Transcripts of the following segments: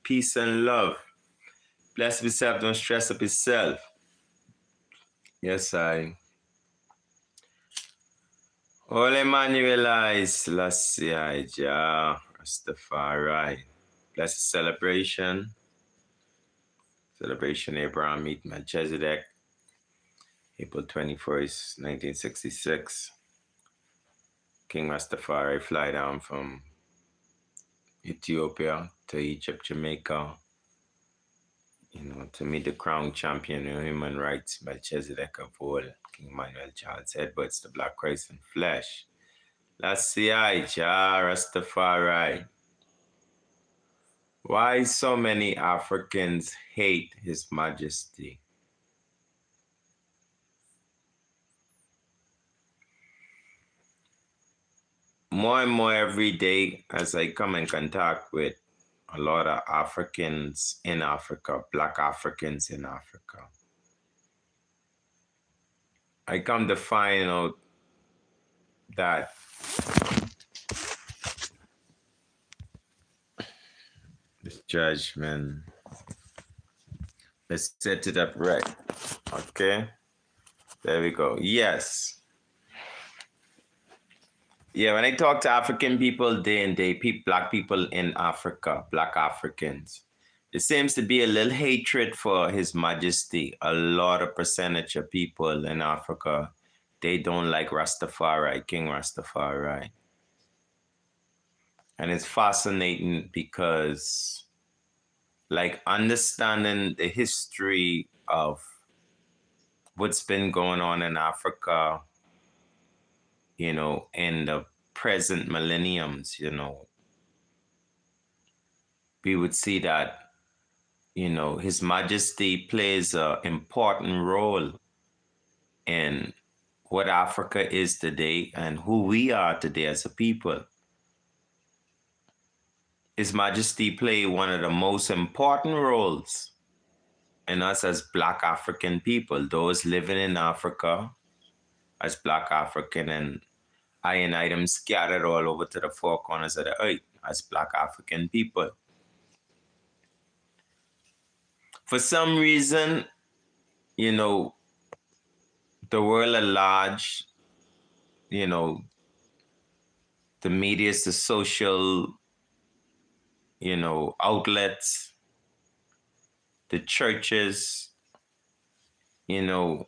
peace and love. Bless yourself, don't stress up yourself. Yes, I. All Emmanuelize, Lassie, Jah, Rastafari. Blessed celebration. Celebration Abraham meet Melchizedek. April 21st, 1966. King Rastafari fly down from Ethiopia to Egypt, Jamaica, to meet the crown champion of human rights, Melchizedek of old, King Emmanuel Charles Edwards, the Black Christ in flesh. Lassie, Jah, Rastafari. Why so many Africans hate His Majesty? More and more every day as I come in contact with a lot of Africans in Africa, Black Africans in Africa, I come to find out that this judgment, let's set it up right. Okay, there we go. Yes. Yeah, when I talk to African people day and day, Black people in Africa, Black Africans, there seems to be a little hatred for His Majesty. A lot of percentage of people in Africa, they don't like Rastafari, King Rastafari. And it's fascinating because, like, understanding the history of what's been going on in Africa, in the present millenniums, we would see that, His Majesty plays an important role in what Africa is today and who we are today as a people. His Majesty played one of the most important roles in us as Black African people, those living in Africa as Black African, and I them scattered all over to the four corners of the earth as Black African people. For some reason, the world at large, the media, the social, outlets, the churches, is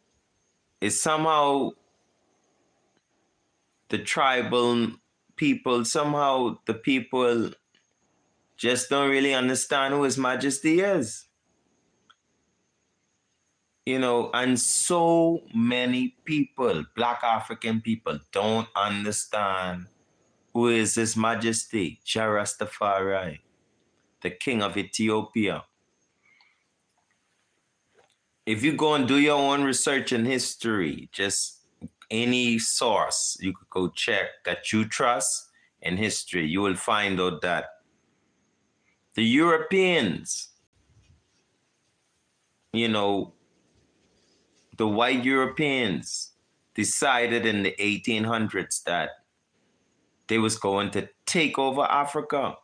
somehow the tribal people, somehow the people just don't really understand who His Majesty is. And so many people, Black African people, don't understand who is His Majesty, Jah Rastafari, the King of Ethiopia. If you go and do your own research in history, just any source you could go check that you trust in history, you will find out that the Europeans, the white Europeans decided in the 1800s that they was going to take over Africa.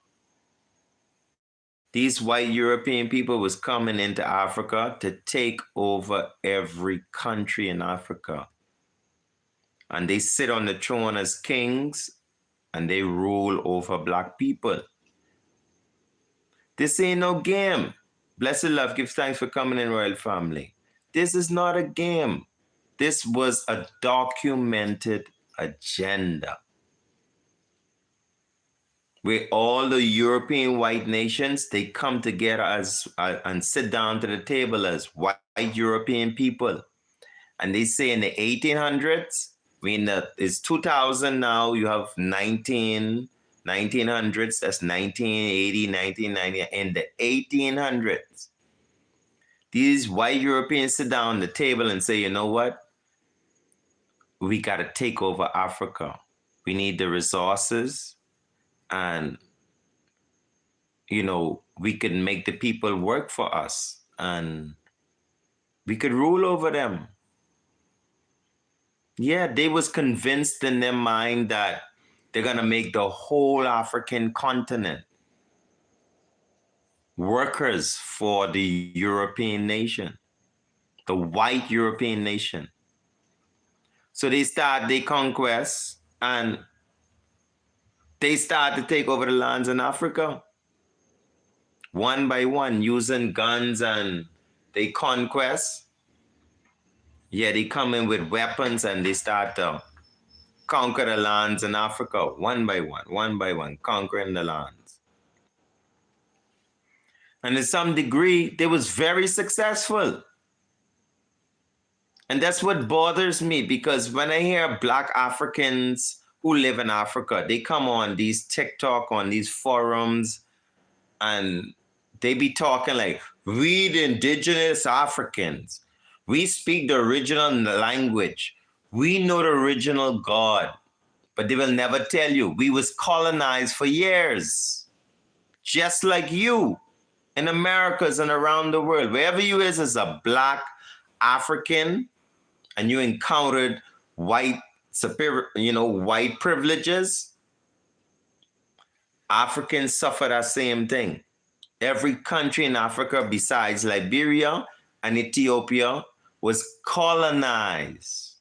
These white European people was coming into Africa to take over every country in Africa. And they sit on the throne as kings and they rule over Black people. This ain't no game. Blessed love, give thanks for coming in, royal family. This is not a game. This was a documented agenda where all the European white nations, they come together and sit down to the table as white European people. And they say in the 1800s, it's 2000 now, you have 1900s, that's 1980, 1990. In the 1800s, these white Europeans sit down at the table and say, you know what? We got to take over Africa. We need the resources. And, we could make the people work for us and we could rule over them. Yeah, they was convinced in their mind that they're going to make the whole African continent workers for the European nation, the white European nation. So they start their conquest and they start to take over the lands in Africa one by one using guns and they conquest. Yeah, they come in with weapons and they start to conquer the lands in Africa one by one, conquering the lands. And to some degree, they was very successful. And that's what bothers me, because when I hear Black Africans who live in Africa, they come on these TikTok, on these forums, and they be talking like, we the indigenous Africans, we speak the original language, we know the original God, but they will never tell you we was colonized for years, just like you in Americas and around the world. Wherever you is as a Black African and you encountered white superior, white privileges, Africans suffer that same thing. Every country in Africa besides Liberia and Ethiopia was colonized.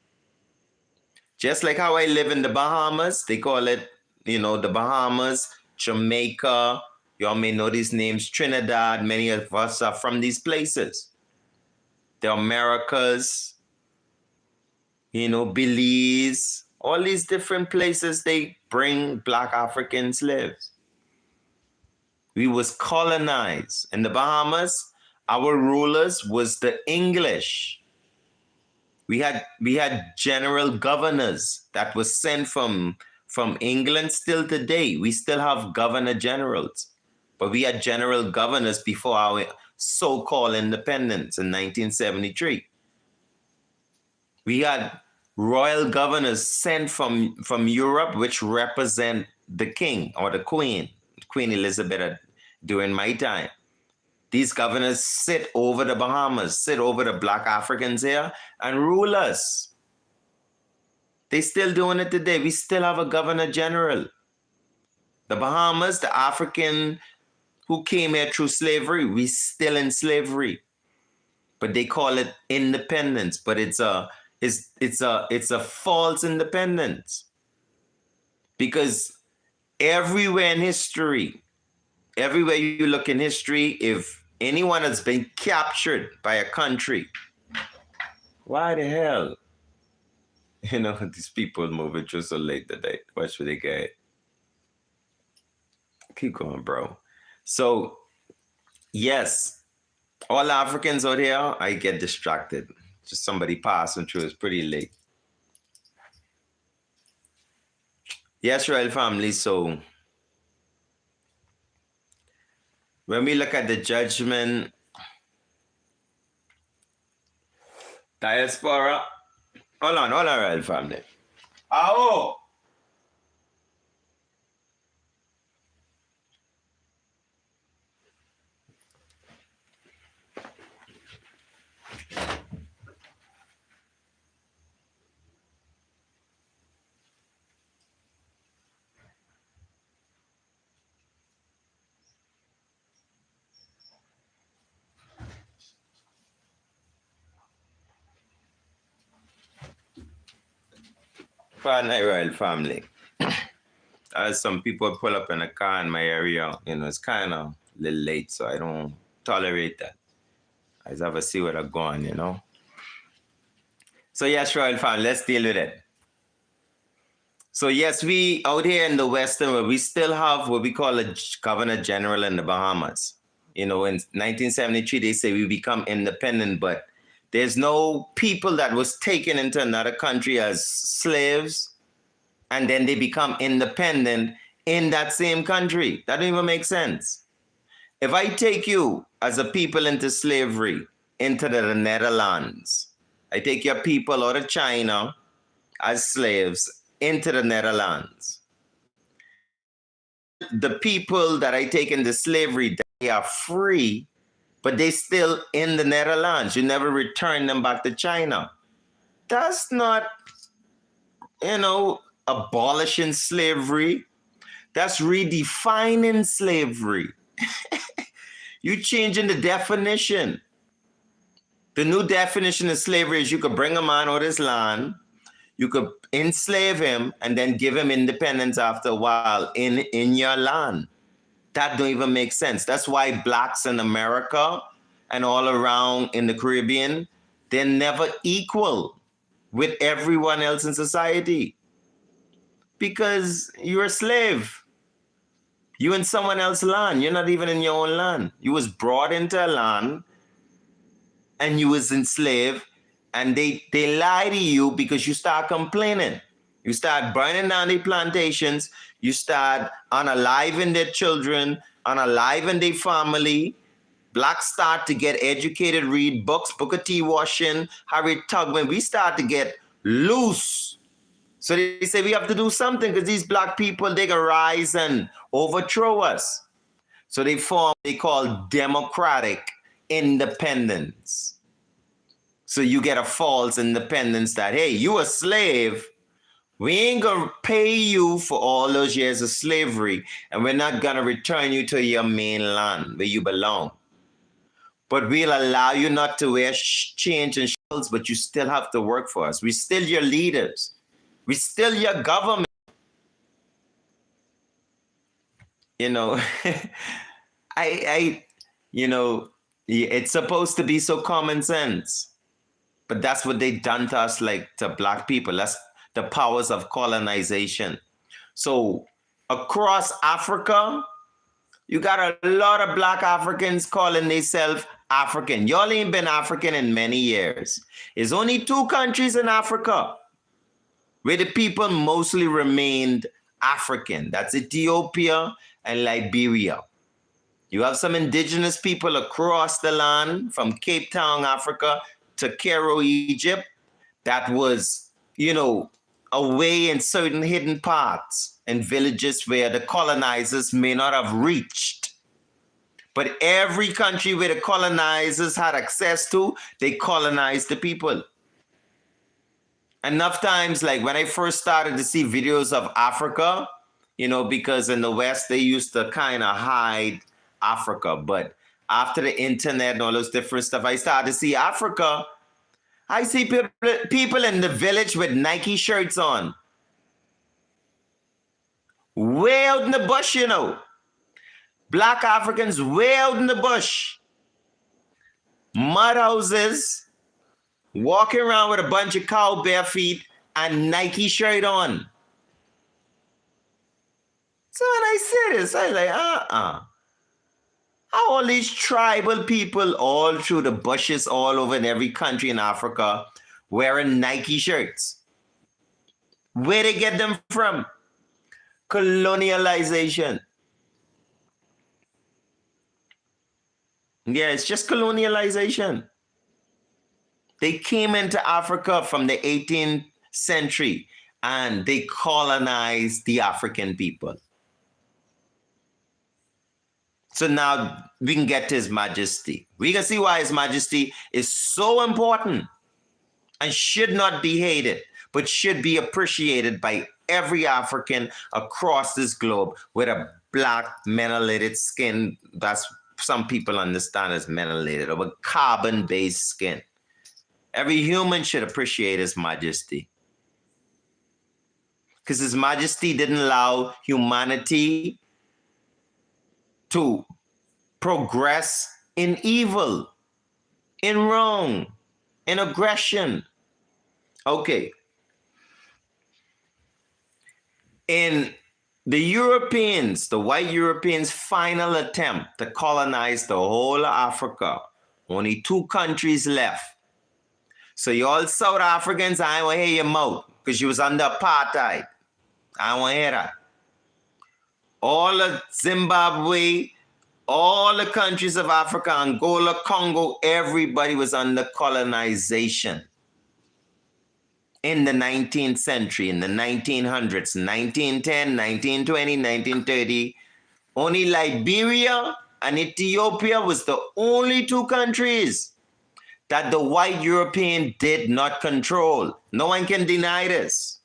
Just like how I live in the Bahamas, they call it, the Bahamas, Jamaica, you all may know these names, Trinidad, many of us are from these places. The Americas, Belize, all these different places they bring Black Africans live. We was colonized. In the Bahamas, our rulers was the English. We had general governors that was sent from England. Still today, we still have governor generals. But we had general governors before our so-called independence in 1973. We had royal governors sent from Europe, which represent the king or the queen, Queen Elizabeth during my time. These governors sit over the Bahamas, sit over the Black Africans here and rule us. They still doing it today. We still have a governor general. The Bahamas, the African who came here through slavery, we still in slavery. But they call it independence, but it's a false independence. Because everywhere in history, everywhere you look in history, if anyone has been captured by a country, why the hell? These people moving just so late today. Watch what they get. Keep going, bro. So, yes, all Africans out here, I get distracted. Just somebody passing through. It's pretty late. Yes, royal family. So, when we look at the judgment, diaspora, hold on, royal family. Oh! Pardon my royal family. As some people pull up in a car in my area, it's kind of a little late, so I don't tolerate that. I just have to see where I'm going, So yes, royal family, let's deal with it. So yes, we out here in the Western world, we still have what we call a governor general in the Bahamas. In 1973, they say we become independent, but there's no people that was taken into another country as slaves and then they become independent in that same country. That don't even make sense. If I take you as a people into slavery, into the Netherlands, I take your people out of China as slaves into the Netherlands. The people that I take into slavery, they are free, but they still in the Netherlands. You never return them back to China. That's not, abolishing slavery. That's redefining slavery. You changing the definition. The new definition of slavery is you could bring a man out of his land, you could enslave him, and then give him independence after a while in your land. That don't even make sense. That's why blacks in America and all around in the Caribbean, they're never equal with everyone else in society. Because you're a slave. You in someone else's land. You're not even in your own land. You was brought into a land and you was enslaved, and they lie to you because you start complaining. You start burning down the plantations. You start unaliving their children, unaliving their family. Blacks start to get educated, read books, Booker T. Washington, Harriet Tubman. We start to get loose. So they say we have to do something because these black people, they can rise and overthrow us. So they form, they call democratic independence. So you get a false independence that, hey, you a slave. We ain't gonna pay you for all those years of slavery, and we're not gonna return you to your mainland where you belong. But we'll allow you not to wear chains and shackles, but you still have to work for us. We're still your leaders. We're still your government. You know, it's supposed to be so common sense, but that's what they done to us, like to black people. That's the powers of colonization. So across Africa, you got a lot of black Africans calling themselves African. Y'all ain't been African in many years. There's only 2 countries in Africa where the people mostly remained African. That's Ethiopia and Liberia. You have some indigenous people across the land from Cape Town, Africa to Cairo, Egypt. That was, away in certain hidden parts and villages where the colonizers may not have reached. But every country where the colonizers had access to, they colonized the people. Enough times, like when I first started to see videos of Africa, because in the West, they used to kind of hide Africa. But after the internet and all those different stuff, I started to see Africa. I see people in the village with Nike shirts on. Way out in the bush, Black Africans way out in the bush. Mud houses, walking around with a bunch of cow bare feet and Nike shirt on. So when I say this, I was like, how all these tribal people all through the bushes all over in every country in Africa wearing Nike shirts? Where they get them from? Colonialization. Yeah, it's just colonialization. They came into Africa from the 18th century and they colonized the African people. So now we can get to His Majesty. We can see why His Majesty is so important and should not be hated, but should be appreciated by every African across this globe with a black melanated skin. That's some people understand as melanated, or a carbon-based skin. Every human should appreciate His Majesty. Because His Majesty didn't allow humanity to progress in evil, in wrong, in aggression. Okay. In the Europeans, the white Europeans' final attempt to colonize the whole of Africa, only 2 countries left. So you all South Africans, I want to hear your mouth because you was under apartheid. I want to hear that. All of Zimbabwe, all the countries of Africa, Angola, Congo, everybody was under colonization. In the 19th century, in the 1900s, 1910, 1920, 1930, only Liberia and Ethiopia was the only 2 countries that the white European did not control. No one can deny this.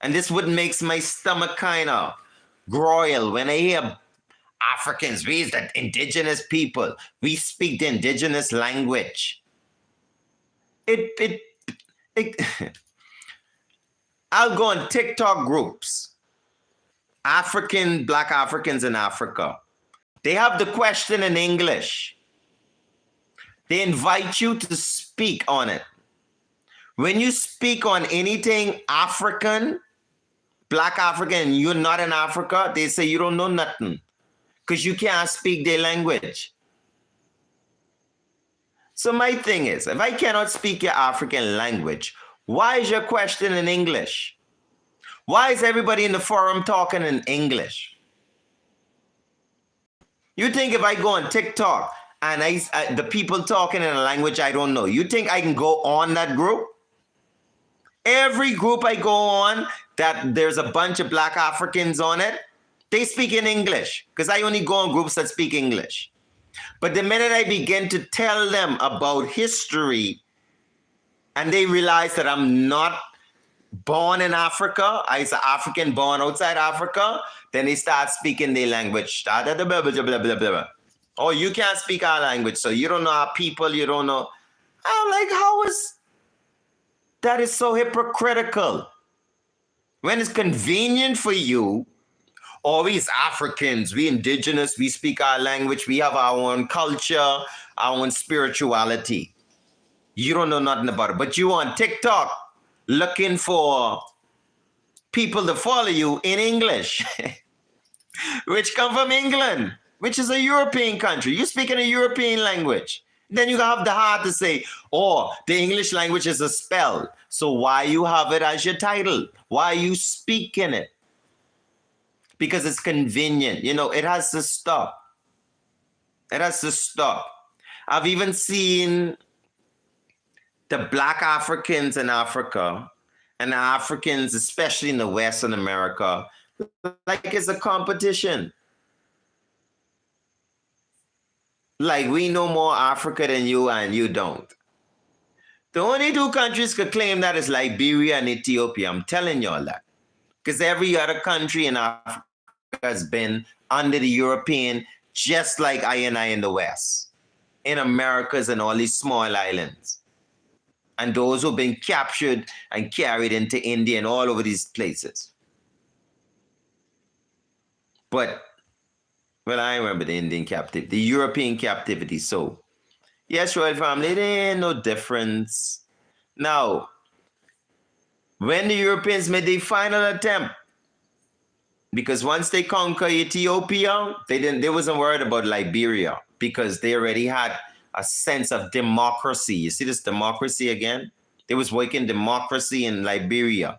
And this what makes my stomach kind of groil when I hear Africans, we is the indigenous people. We speak the indigenous language. It I'll go on TikTok groups. Black Africans in Africa. They have the question in English. They invite you to speak on it. When you speak on anything African, Black African, and you're not in Africa, they say you don't know nothing because you can't speak their language. So my thing is, if I cannot speak your African language, why is your question in English? Why is everybody in the forum talking in English? You think if I go on TikTok and the people talking in a language I don't know, you think I can go on that group? Every group I go on that there's a bunch of Black Africans on it, they speak in English because I only go on groups that speak English. But the minute I begin to tell them about history and they realize that I'm not born in Africa, I'm an African born outside Africa, then they start speaking their language. Oh, you can't speak our language, so you don't know our people, you don't know. I'm like, that is so hypocritical. When it's convenient for you, we Africans, we indigenous, we speak our language, we have our own culture, our own spirituality. You don't know nothing about it. But you on TikTok looking for people to follow you in English, which come from England, which is a European country. You speak in a European language. Then you have the heart to say, oh, the English language is a spell. So why you have it as your title? Why you speaking it? Because it's convenient. You know, it has to stop. It has to stop. I've even seen the Black Africans in Africa and the Africans, especially in the Western America, like it's a competition. Like we know more Africa than you and you don't. The only two countries could claim that is Liberia and Ethiopia. I'm telling y'all that. Because every other country in Africa has been under the European, just like I in the West, in Americas and all these small islands. And those who've been captured and carried into India and all over these places. But, well, I remember the Indian captivity, the European captivity. So, yes, royal family, there ain't no difference. Now, when the Europeans made their final attempt, because once they conquer Ethiopia, they wasn't worried about Liberia because they already had a sense of democracy. You see this democracy again? They was working democracy in Liberia,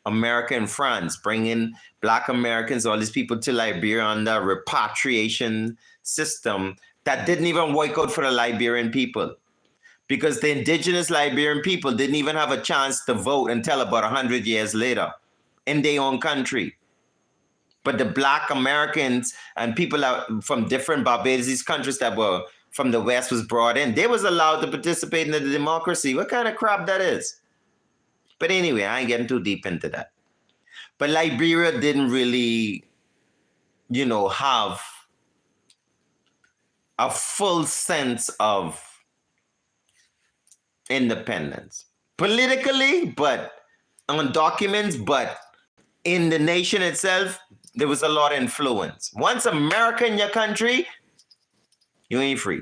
America and France, bringing Black Americans, all these people to Liberia under repatriation system that didn't even work out for the Liberian people because the indigenous Liberian people didn't even have a chance to vote until about 100 years later in their own country. But the Black Americans and people from different Barbados countries that were from the West was brought in, they was allowed to participate in the democracy. What kind of crap that is? But anyway, I ain't getting too deep into that. But Liberia didn't really, have a full sense of independence. Politically, but on documents, but in the nation itself, there was a lot of influence. Once America in your country, you ain't free.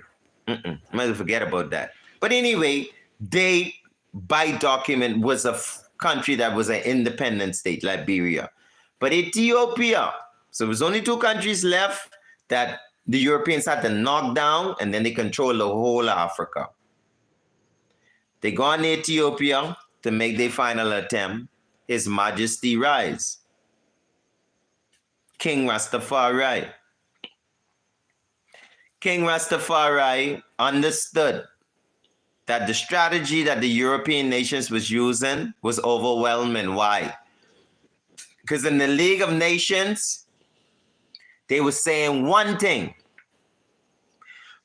Might forget about that. But anyway, they, by document, was a country that was an independent state, Liberia. But Ethiopia, so there was only two countries left that the Europeans had to knock down, and then they control the whole of Africa. They go on Ethiopia to make their final attempt. His Majesty rise. King Rastafari. King Rastafari understood that the strategy that the European nations was using was overwhelming. Why? Because in the League of Nations, they were saying one thing,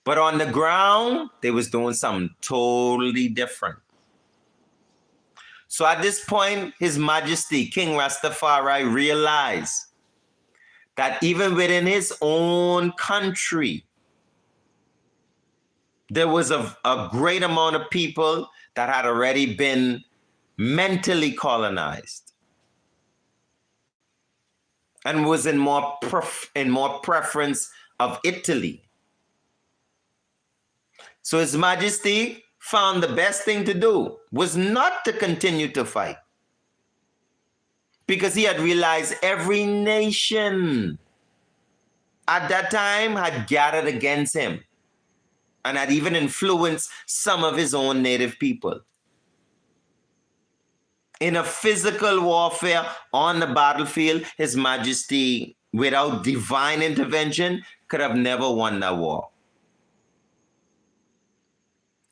but on the ground, they was doing something totally different. So at this point, His Majesty, King Rastafari, realized that even within his own country, there was a great amount of people that had already been mentally colonized and was in more preference of Italy. So His Majesty found the best thing to do was not to continue to fight, because he had realized every nation at that time had gathered against him and had even influenced some of his own native people. In a physical warfare on the battlefield, His Majesty, without divine intervention, could have never won that war.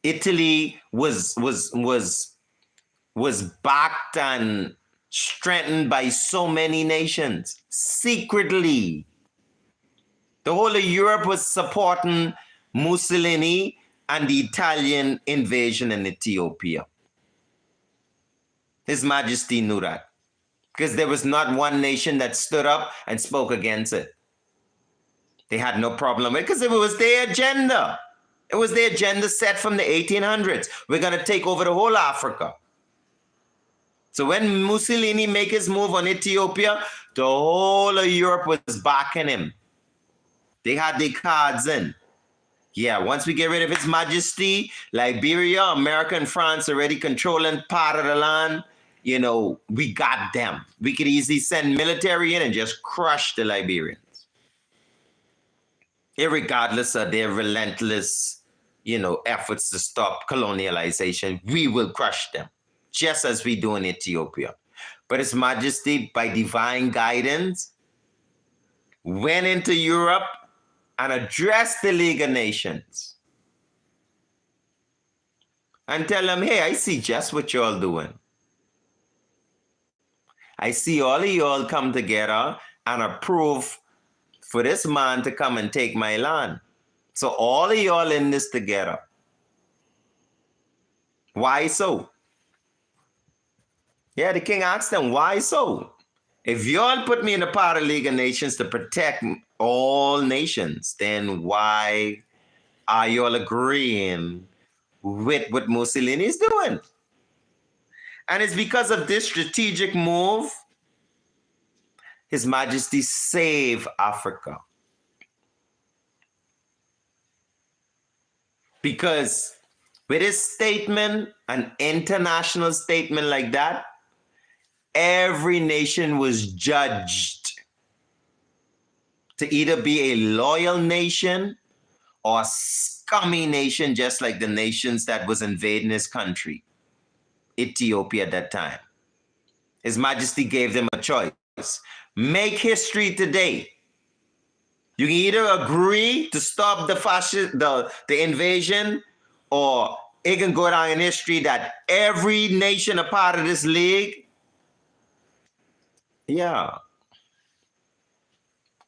Italy was backed and strengthened by so many nations secretly. The whole of Europe was supporting Mussolini and the Italian invasion in Ethiopia. His Majesty knew that, because there was not one nation that stood up and spoke against it. They had no problem with it, because it was their agenda. It was their agenda set from the 1800s. We're going to take over the whole Africa. So when Mussolini made his move on Ethiopia, the whole of Europe was backing him. They had their cards in. Yeah, once we get rid of His Majesty, Liberia, America, and France already controlling part of the land, you know, we got them. We could easily send military in and just crush the Liberians, irregardless of their relentless, you know, efforts to stop colonialization. We will crush them, just as we do in Ethiopia. But His Majesty, by divine guidance, went into Europe and addressed the League of Nations and tell them, hey, I see just what y'all doing. I see all of y'all come together and approve for this man to come and take my land. So all of y'all in this together. Why so? Yeah, the king asked them, why so? If y'all put me in the part of League of Nations to protect all nations, then why are y'all agreeing with what Mussolini is doing? And it's because of this strategic move, His Majesty saved Africa. Because with his statement, an international statement like that, every nation was judged to either be a loyal nation or a scummy nation, just like the nations that was invading his country, Ethiopia at that time. His Majesty gave them a choice. Make history today. You can either agree to stop the invasion, or it can go down in history that every nation a part of this league. Yeah.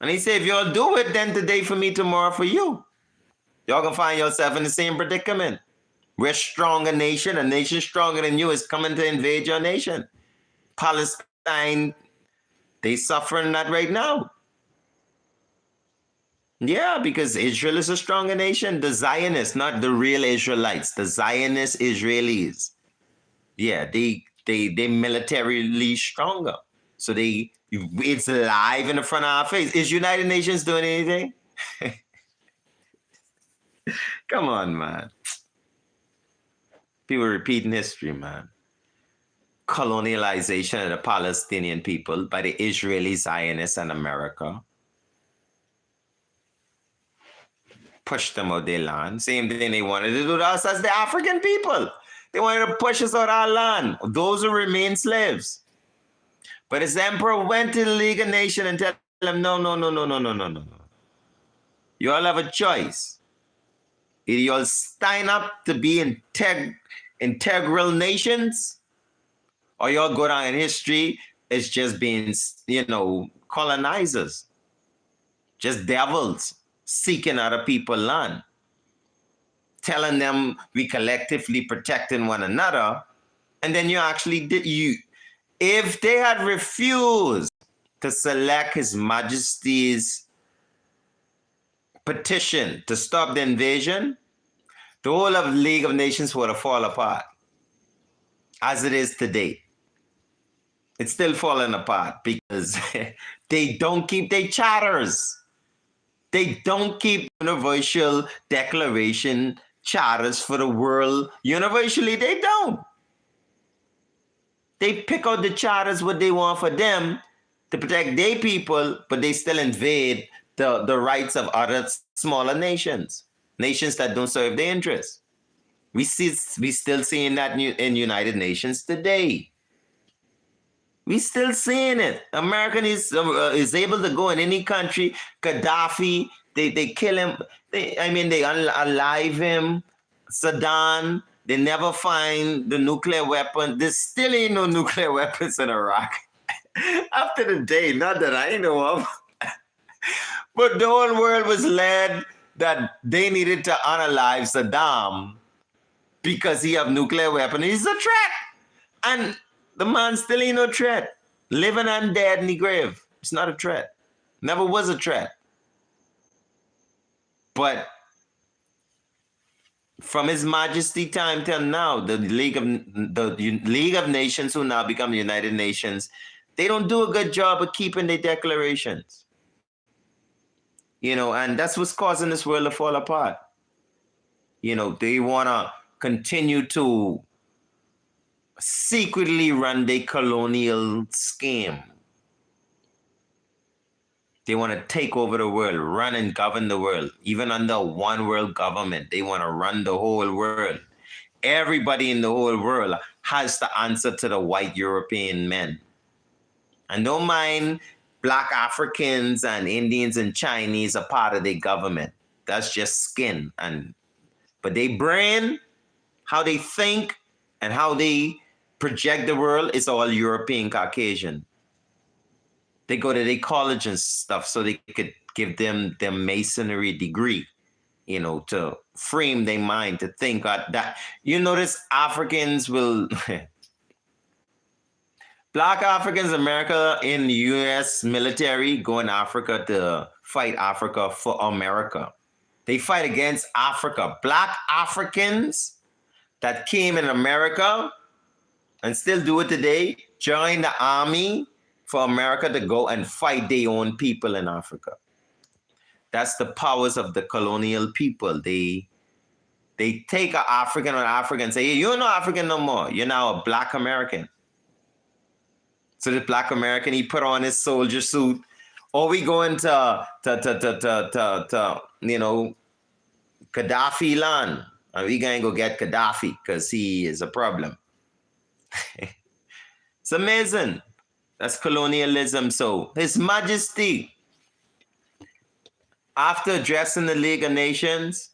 And he said, if y'all do it, then today for me, tomorrow for you. Y'all gonna find yourself in the same predicament. We're a stronger nation. A nation stronger than you is coming to invade your nation. Palestine, they suffering that right now. Yeah, because Israel is a stronger nation. The Zionists, not the real Israelites, the Zionist Israelis. Yeah, they militarily stronger. So it's live in the front of our face. Is United Nations doing anything? Come on, man. People repeating history, man. Colonialization of the Palestinian people by the Israeli Zionists and America. Push them out their land. Same thing they wanted to do to us as the African people. They wanted to push us out our land. Those who remain slaves. But his emperor went to the League of Nations and tell them, no. You all have a choice. Either you all sign up to be integral nations, or you all go down in history as just being, colonizers. Just devils seeking other people's land. Telling them we collectively protecting one another. And then you actually did, if they had refused to select His Majesty's petition to stop the invasion, the whole of the League of Nations would have fallen apart as it is today. It's still falling apart because they don't keep their charters. They don't keep universal declaration charters for the world. Universally, they don't. They pick out the charters what they want for them to protect their people, but they still invade the rights of other smaller nations, nations that don't serve their interests. We still seeing that in United Nations today. We still seeing it. America is able to go in any country. Gaddafi, they kill him. They alive him. Saddam, they never find the nuclear weapon. There still ain't no nuclear weapons in Iraq. After the day, not that I know of. But the whole world was led that they needed to unalive Saddam because he have nuclear weapon. He's a threat. And the man still ain't no threat. Living and dead in the grave. It's not a threat. Never was a threat. But from His Majesty time till now, the League of Nations, who now become the United Nations, they don't do a good job of keeping their declarations. And that's what's causing this world to fall apart. They want to continue to secretly run their colonial scheme. They want to take over the world, run and govern the world. Even under one world government, they want to run the whole world. Everybody in the whole world has to answer to the white European men. And don't mind Black Africans and Indians and Chinese are part of their government. That's just skin. But they brain, how they think, and how they project the world is all European Caucasian. They go to their college and stuff so they could give them their masonry degree, to frame their mind to think that. You notice Africans will, Black Africans, America in the U.S. military go in Africa to fight Africa for America. They fight against Africa. Black Africans that came in America and still do it today, join the army for America to go and fight their own people in Africa. That's the powers of the colonial people. They take an African and say, hey, you're not African no more. You're now a Black American. So the Black American, he put on his soldier suit. Or we go into Gaddafi land. And we going to go get Gaddafi because he is a problem. It's amazing. That's colonialism. So His Majesty, after addressing the League of Nations,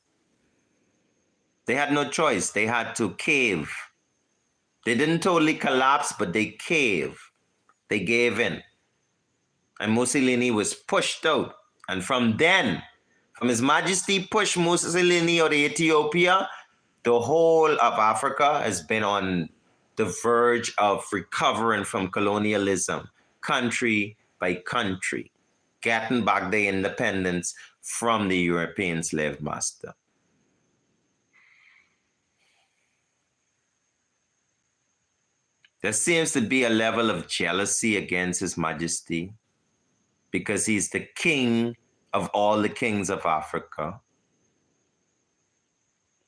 they had no choice. They had to cave. They didn't totally collapse, but they caved. They gave in. And Mussolini was pushed out. And from His Majesty pushed Mussolini out of Ethiopia, the whole of Africa has been on the verge of recovering from colonialism, country by country, getting back their independence from the European slave master. There seems to be a level of jealousy against His Majesty because he's the king of all the kings of Africa.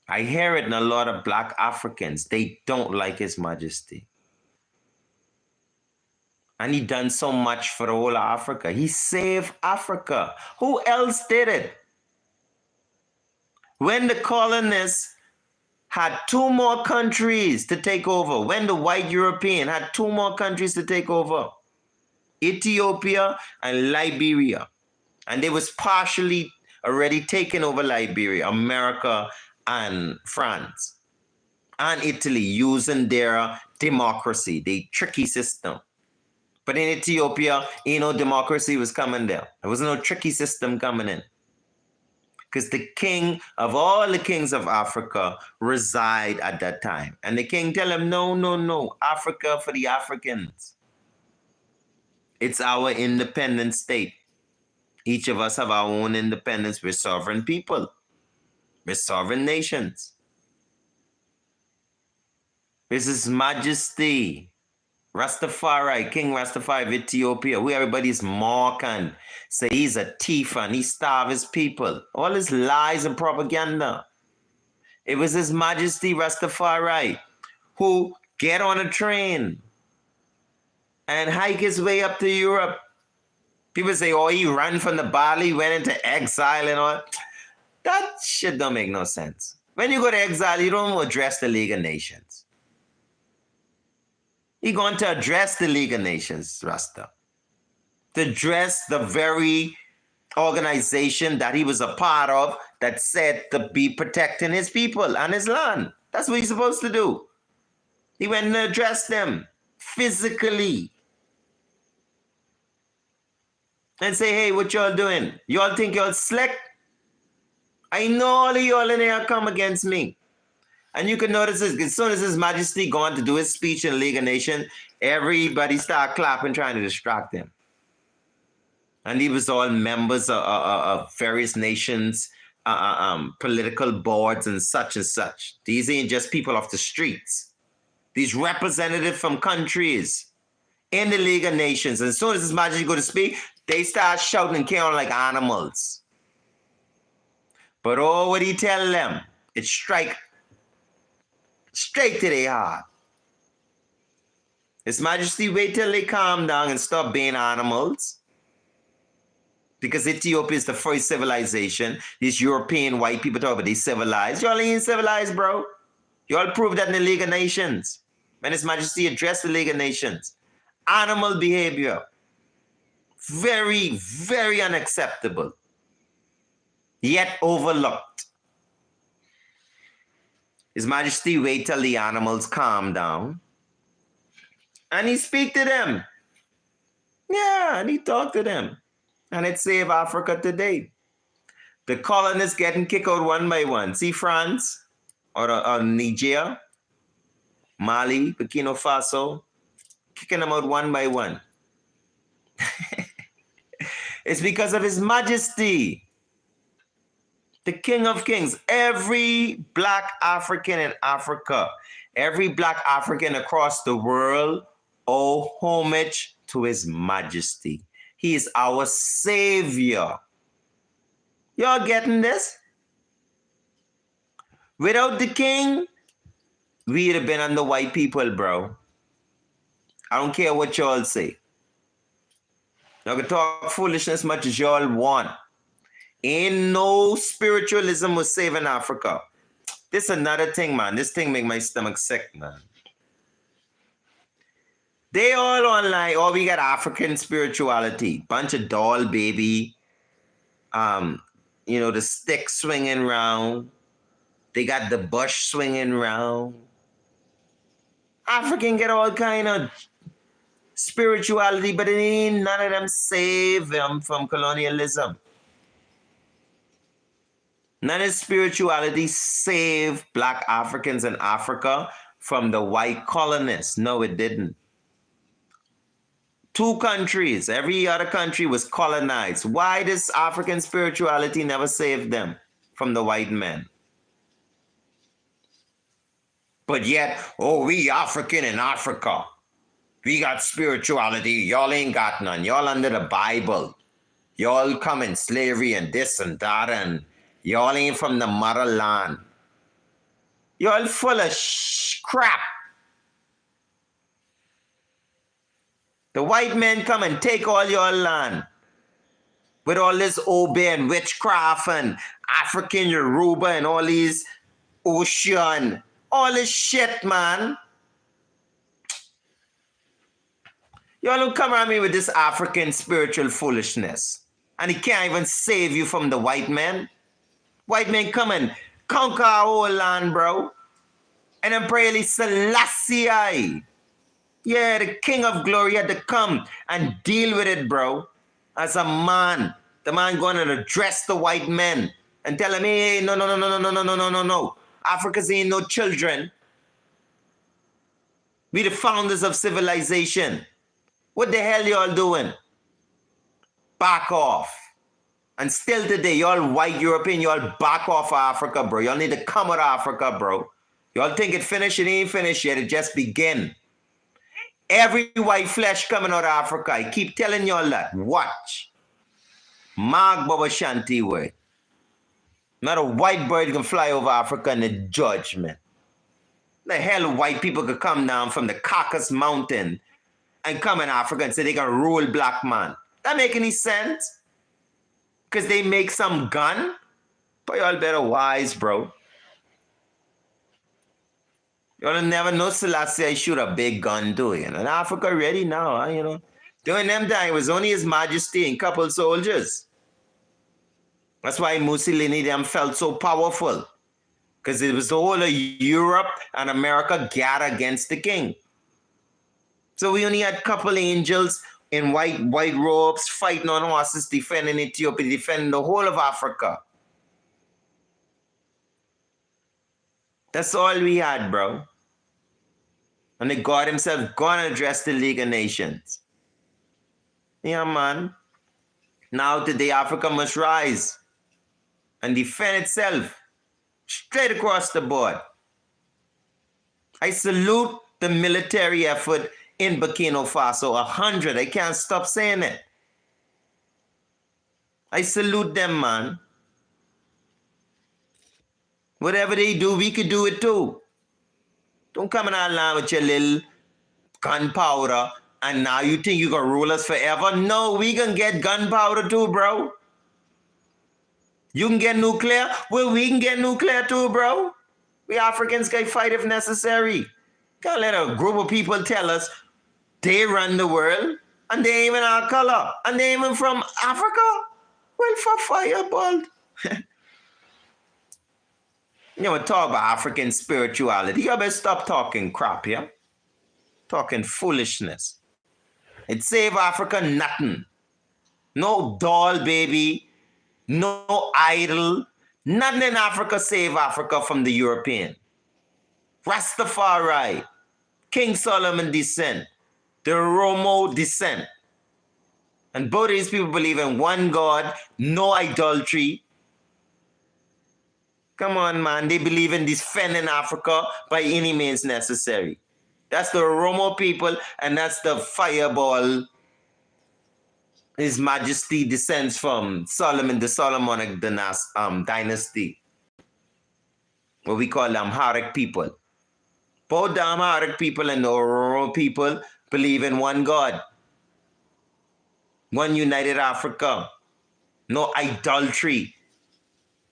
I hear it in a lot of Black Africans. They don't like His Majesty. And he done so much for the whole of Africa. He saved Africa. Who else did it? When the colonists had two more countries to take over, when the white European had two more countries to take over, Ethiopia and Liberia. And they was partially already taken over Liberia, America and France and Italy using their democracy, the tricky system. But in Ethiopia, democracy was coming there. There was no tricky system coming in. Because the king of all the kings of Africa reside at that time. And the king tell him, no, Africa for the Africans. It's our independent state. Each of us have our own independence. We're sovereign people. We're sovereign nations. This is His Majesty, Rastafari, King Rastafari of Ethiopia, who everybody's mocking. Say he's a thief and he starved his people. All his lies and propaganda. It was His Majesty Rastafari who get on a train and hike his way up to Europe. People say, oh, he ran from the battle, he went into exile and all. That shit don't make no sense. When you go to exile, you don't address the League of Nations. You're going to address the League of Nations, Rasta. To address the very organization that he was a part of that said to be protecting his people and his land. That's what he's supposed to do. He went and addressed them physically. And say, hey, what y'all doing? Y'all think y'all slick? I know all of y'all in here come against me. And you can notice this, as soon as His Majesty going to do his speech in the League of Nations, everybody start clapping, trying to distract him. And he was all members of various nations, political boards and such and such. These ain't just people off the streets. These representatives from countries in the League of Nations. And as soon as His Majesty go to speak, they start shouting and carrying on like animals. But oh, what he tell them? It strike straight to their heart. His Majesty wait till they calm down and stop being animals. Because Ethiopia is the first civilization. These European white people talk about they civilized. Y'all ain't civilized, bro. Y'all proved that in the League of Nations. When His Majesty addressed the League of Nations. Animal behavior. Very, very unacceptable. Yet overlooked. His Majesty wait till the animals calm down. And he speak to them. Yeah, and he talk to them. And it saved Africa today. The colonists getting kicked out one by one. See France or Niger, Mali, Burkina Faso, kicking them out one by one. It's because of His Majesty, the King of Kings. Every black African in Africa, every black African across the world owe homage to His Majesty. He is our savior. Y'all getting this? Without the king, we'd have been under white people, bro. I don't care what y'all say. Y'all can talk foolishness much as y'all want. Ain't no spiritualism was saving Africa. This is another thing, man. This thing make my stomach sick, man. They all online, oh, we got African spirituality. Bunch of doll baby. The stick swinging round. They got the bush swinging round. African get all kind of spirituality, but it ain't none of them save them from colonialism. None of spirituality saved black Africans in Africa from the white colonists. No, it didn't. 2 countries, every other country was colonized. Why does African spirituality never save them from the white men? But yet, oh, we African in Africa. We got spirituality. Y'all ain't got none. Y'all under the Bible. Y'all come in slavery and this and that, and y'all ain't from the motherland. Y'all full of crap. The white men come and take all your land with all this Obe and witchcraft and African Yoruba and all these ocean, all this shit, man. Y'all don't come around me with this African spiritual foolishness. And he can't even save you from the white men. White men come and conquer our whole land, bro. And then pray Selassie. Yeah, the King of Glory had to come and deal with it, bro. As a man. The man going to address the white men and tell them, hey, no. Africa's ain't no children. We the founders of civilization. What the hell y'all doing? Back off. And still today, y'all white European, y'all back off Africa, bro. Y'all need to come out of Africa, bro. Y'all think it finished? It ain't finished yet. It just begin. Every white flesh coming out of Africa. I keep telling y'all that. Watch. Mark Baba Shanti way. Not a white bird can fly over Africa in the judgment. The hell white people could come down from the Caucasus Mountain and come in Africa and say they can rule black man. That make any sense? Because they make some gun? But y'all better wise, bro. Y'all never know Selassie shoot a big gun too, you know. And Africa ready now, you know. During them time, it was only His Majesty and couple soldiers. That's why Mussolini them felt so powerful. Because it was the whole of Europe and America gathered against the king. So we only had a couple angels in white robes fighting on horses, defending Ethiopia, defending the whole of Africa. That's all we had, bro. And the God himself gonna address the League of Nations. Yeah, man. Now today Africa must rise and defend itself straight across the board. I salute the military effort in Burkina Faso, 100. I can't stop saying it. I salute them, man. Whatever they do, we could do it too. Don't come in our line with your little gunpowder and now you think you're going to rule us forever? No, we can get gunpowder too, bro. You can get nuclear? Well, we can get nuclear too, bro. We Africans can fight if necessary. Can't let a group of people tell us they run the world and they ain't even our color and they ain't even from Africa. Well, for fireball. You know, talk about African spirituality. You better stop talking crap, yeah? Talking foolishness. It save Africa nothing. No doll baby, no idol. Nothing in Africa save Africa from the European. Rastafari, King Solomon descent, the Romo descent. And both these people believe in one God, no idolatry. Come on, man. They believe in defending Africa by any means necessary. That's the Oromo people, and that's the fireball. His Majesty descends from Solomon, the Solomonic dynasty. What we call the Amharic people. Both the Amharic people and the Oromo people believe in one God. One united Africa. No idolatry.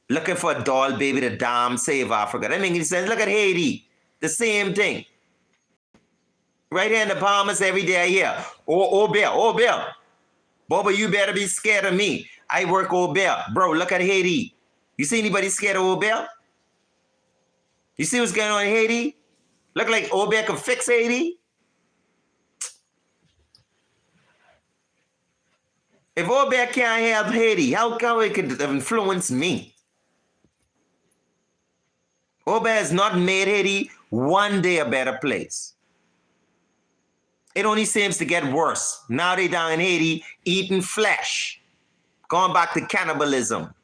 Looking for a doll baby to damn save Africa. That makes sense. Look at Haiti. The same thing. Right here in the Bahamas every day I hear, oh bear. Boba, you better be scared of me. I work old bear. Bro, look at Haiti. You see anybody scared of old bear? You see what's going on in Haiti? Look like old bear can fix Haiti? If old bear can't help Haiti, how come it could influence me? Old bear has not made Haiti one day a better place. It only seems to get worse. Now they down in Haiti eating flesh. Going back to cannibalism.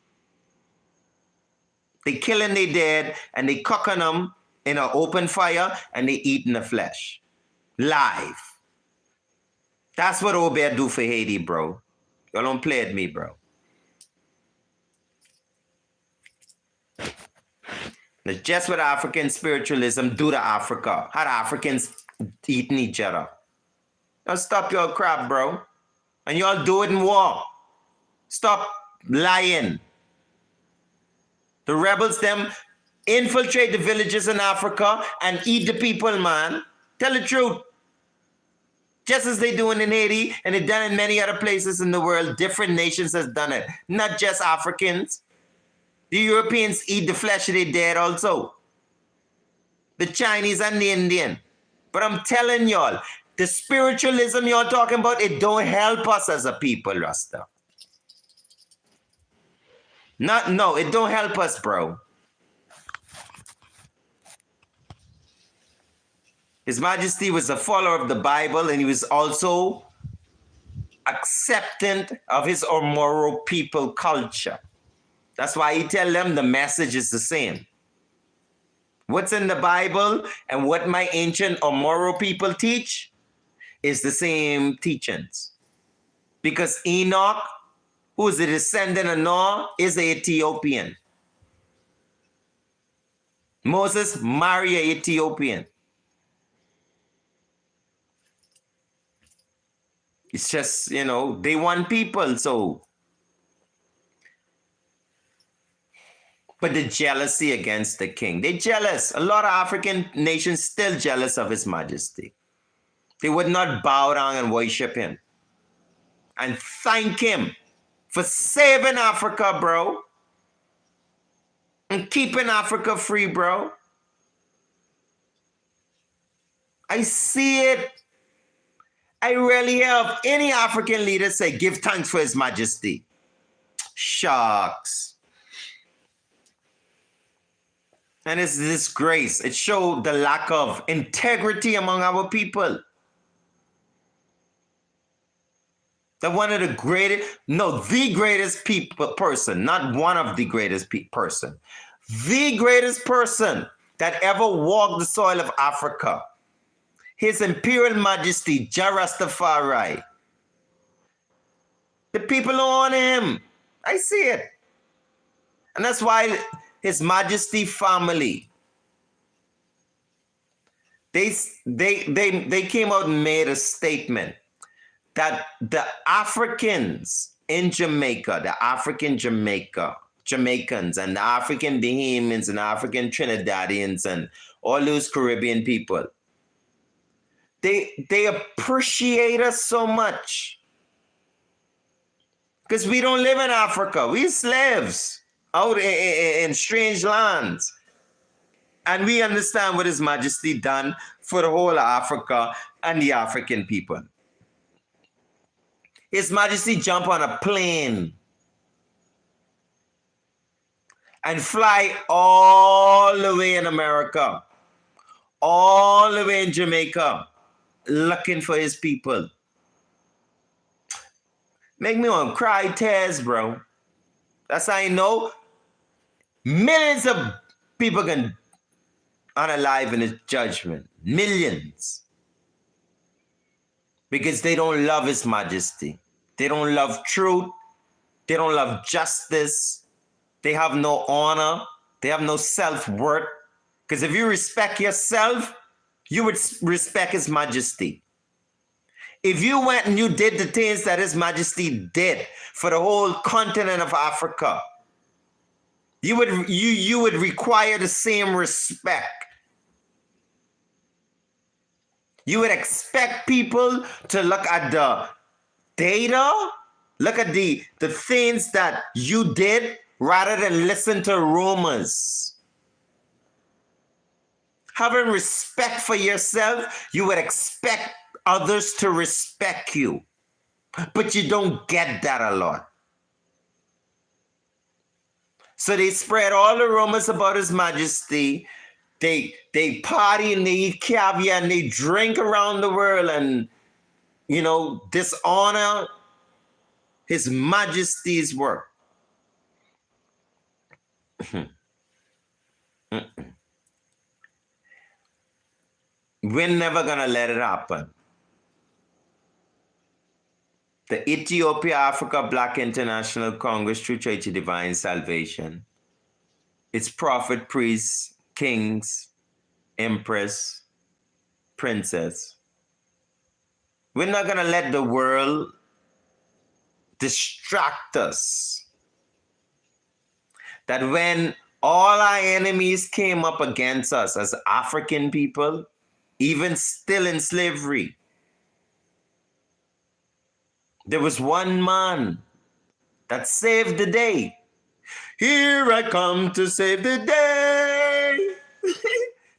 They killing their dead and they cooking them in an open fire and they eating the flesh. Live. That's what old bear do for Haiti, bro. Y'all don't play at me, bro. That's just what African spiritualism do to Africa. How the Africans eating each other. Now stop your crap, bro. And y'all do it in war. Stop lying. The rebels, them, infiltrate the villages in Africa and eat the people, man. Tell the truth. Just as they doing in Haiti, and they've done in many other places in the world, different nations has done it. Not just Africans. The Europeans eat the flesh of their dead also. The Chinese and the Indian. But I'm telling y'all, the spiritualism you're talking about, it don't help us as a people, Rasta. No, it don't help us, bro. His Majesty was a follower of the Bible, and he was also acceptant of his Omoro people culture. That's why he tell them the message is the same. What's in the Bible and what my ancient Omoro people teach is the same teachings. Because Enoch, who is the descendant of Noah, is an Ethiopian. Moses married an Ethiopian. It's just, they want people, so. But the jealousy against the king. They're jealous. A lot of African nations still jealous of His Majesty. They would not bow down and worship Him. And thank Him for saving Africa, bro. And keeping Africa free, bro. I see it. I rarely have any African leader say, give thanks for His Majesty. Shucks. And it's disgrace. It showed the lack of integrity among our people. That one of the greatest, the greatest person, not one of the greatest person, the greatest person that ever walked the soil of Africa, His Imperial Majesty, RASTAFARI. The people don't honor him. I see it. And that's why His Majesty family, they came out and made a statement that the Africans in Jamaica, the African Jamaicans and the African Bahamians and African Trinidadians and all those Caribbean people, they appreciate us so much. Because we don't live in Africa. We're slaves out in strange lands. And we understand what His Majesty done for the whole of Africa and the African people. His Majesty jump on a plane and fly all the way in America, all the way in Jamaica, looking for his people. Make me want to cry tears, bro. That's how I know millions of people can unalive in His judgment. Millions. Because they don't love His Majesty. They don't love truth. They don't love justice. They have no honor. They have no self-worth. Because if you respect yourself, you would respect His Majesty. If you went and you did the things that His Majesty did for the whole continent of Africa, you would require the same respect. You would expect people to look at the data, look at the things that you did rather than listen to rumors. Having respect for yourself, you would expect others to respect you. But you don't get that a lot. So they spread all the rumors about His Majesty. They party and they eat caviar and they drink around the world and, dishonor His Majesty's work. We're never going to let it happen. The Ethiopia-Africa Black International Congress, True Church of Divine Salvation, its prophet, priests, kings, empress, princess. We're not going to let the world distract us. That when all our enemies came up against us as African people, even still in slavery, there was one man that saved the day. Here I come to save the day.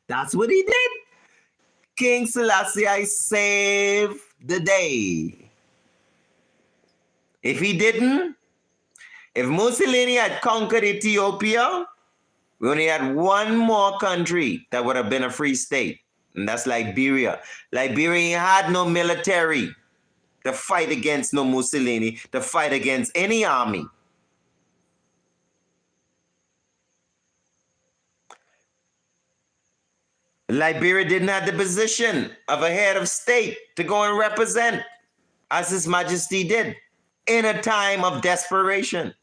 That's what he did. King Selassie saved the day. If he didn't, if Mussolini had conquered Ethiopia, we only had one more country that would have been a free state, and that's Liberia. Liberia had no military. to fight against no Mussolini, to fight against any army. Liberia didn't have the position of a head of state to go and represent, as His Majesty did, in a time of desperation,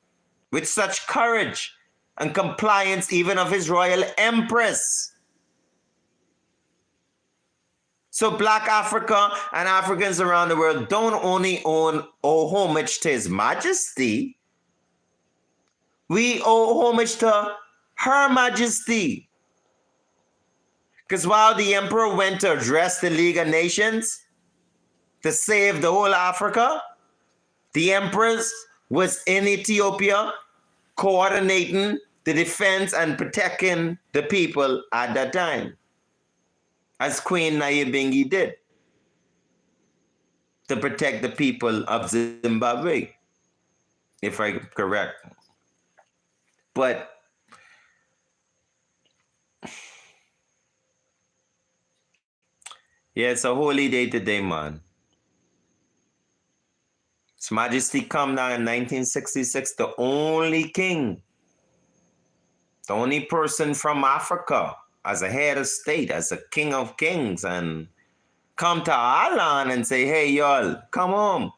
with such courage and compliance even of His Royal Empress. So Black Africa and Africans around the world don't only owe homage to His Majesty, we owe homage to Her Majesty. Because while the Emperor went to address the League of Nations to save the whole Africa, the Empress was in Ethiopia coordinating the defense and protecting the people at that time, as Queen Nyabingi did, to protect the people of Zimbabwe, if I'm correct. But yeah, it's a holy day today, man. His Majesty come down in 1966, the only king, the only person from Africa as a head of state, as a king of kings, and come to our land and say, hey, y'all, come home.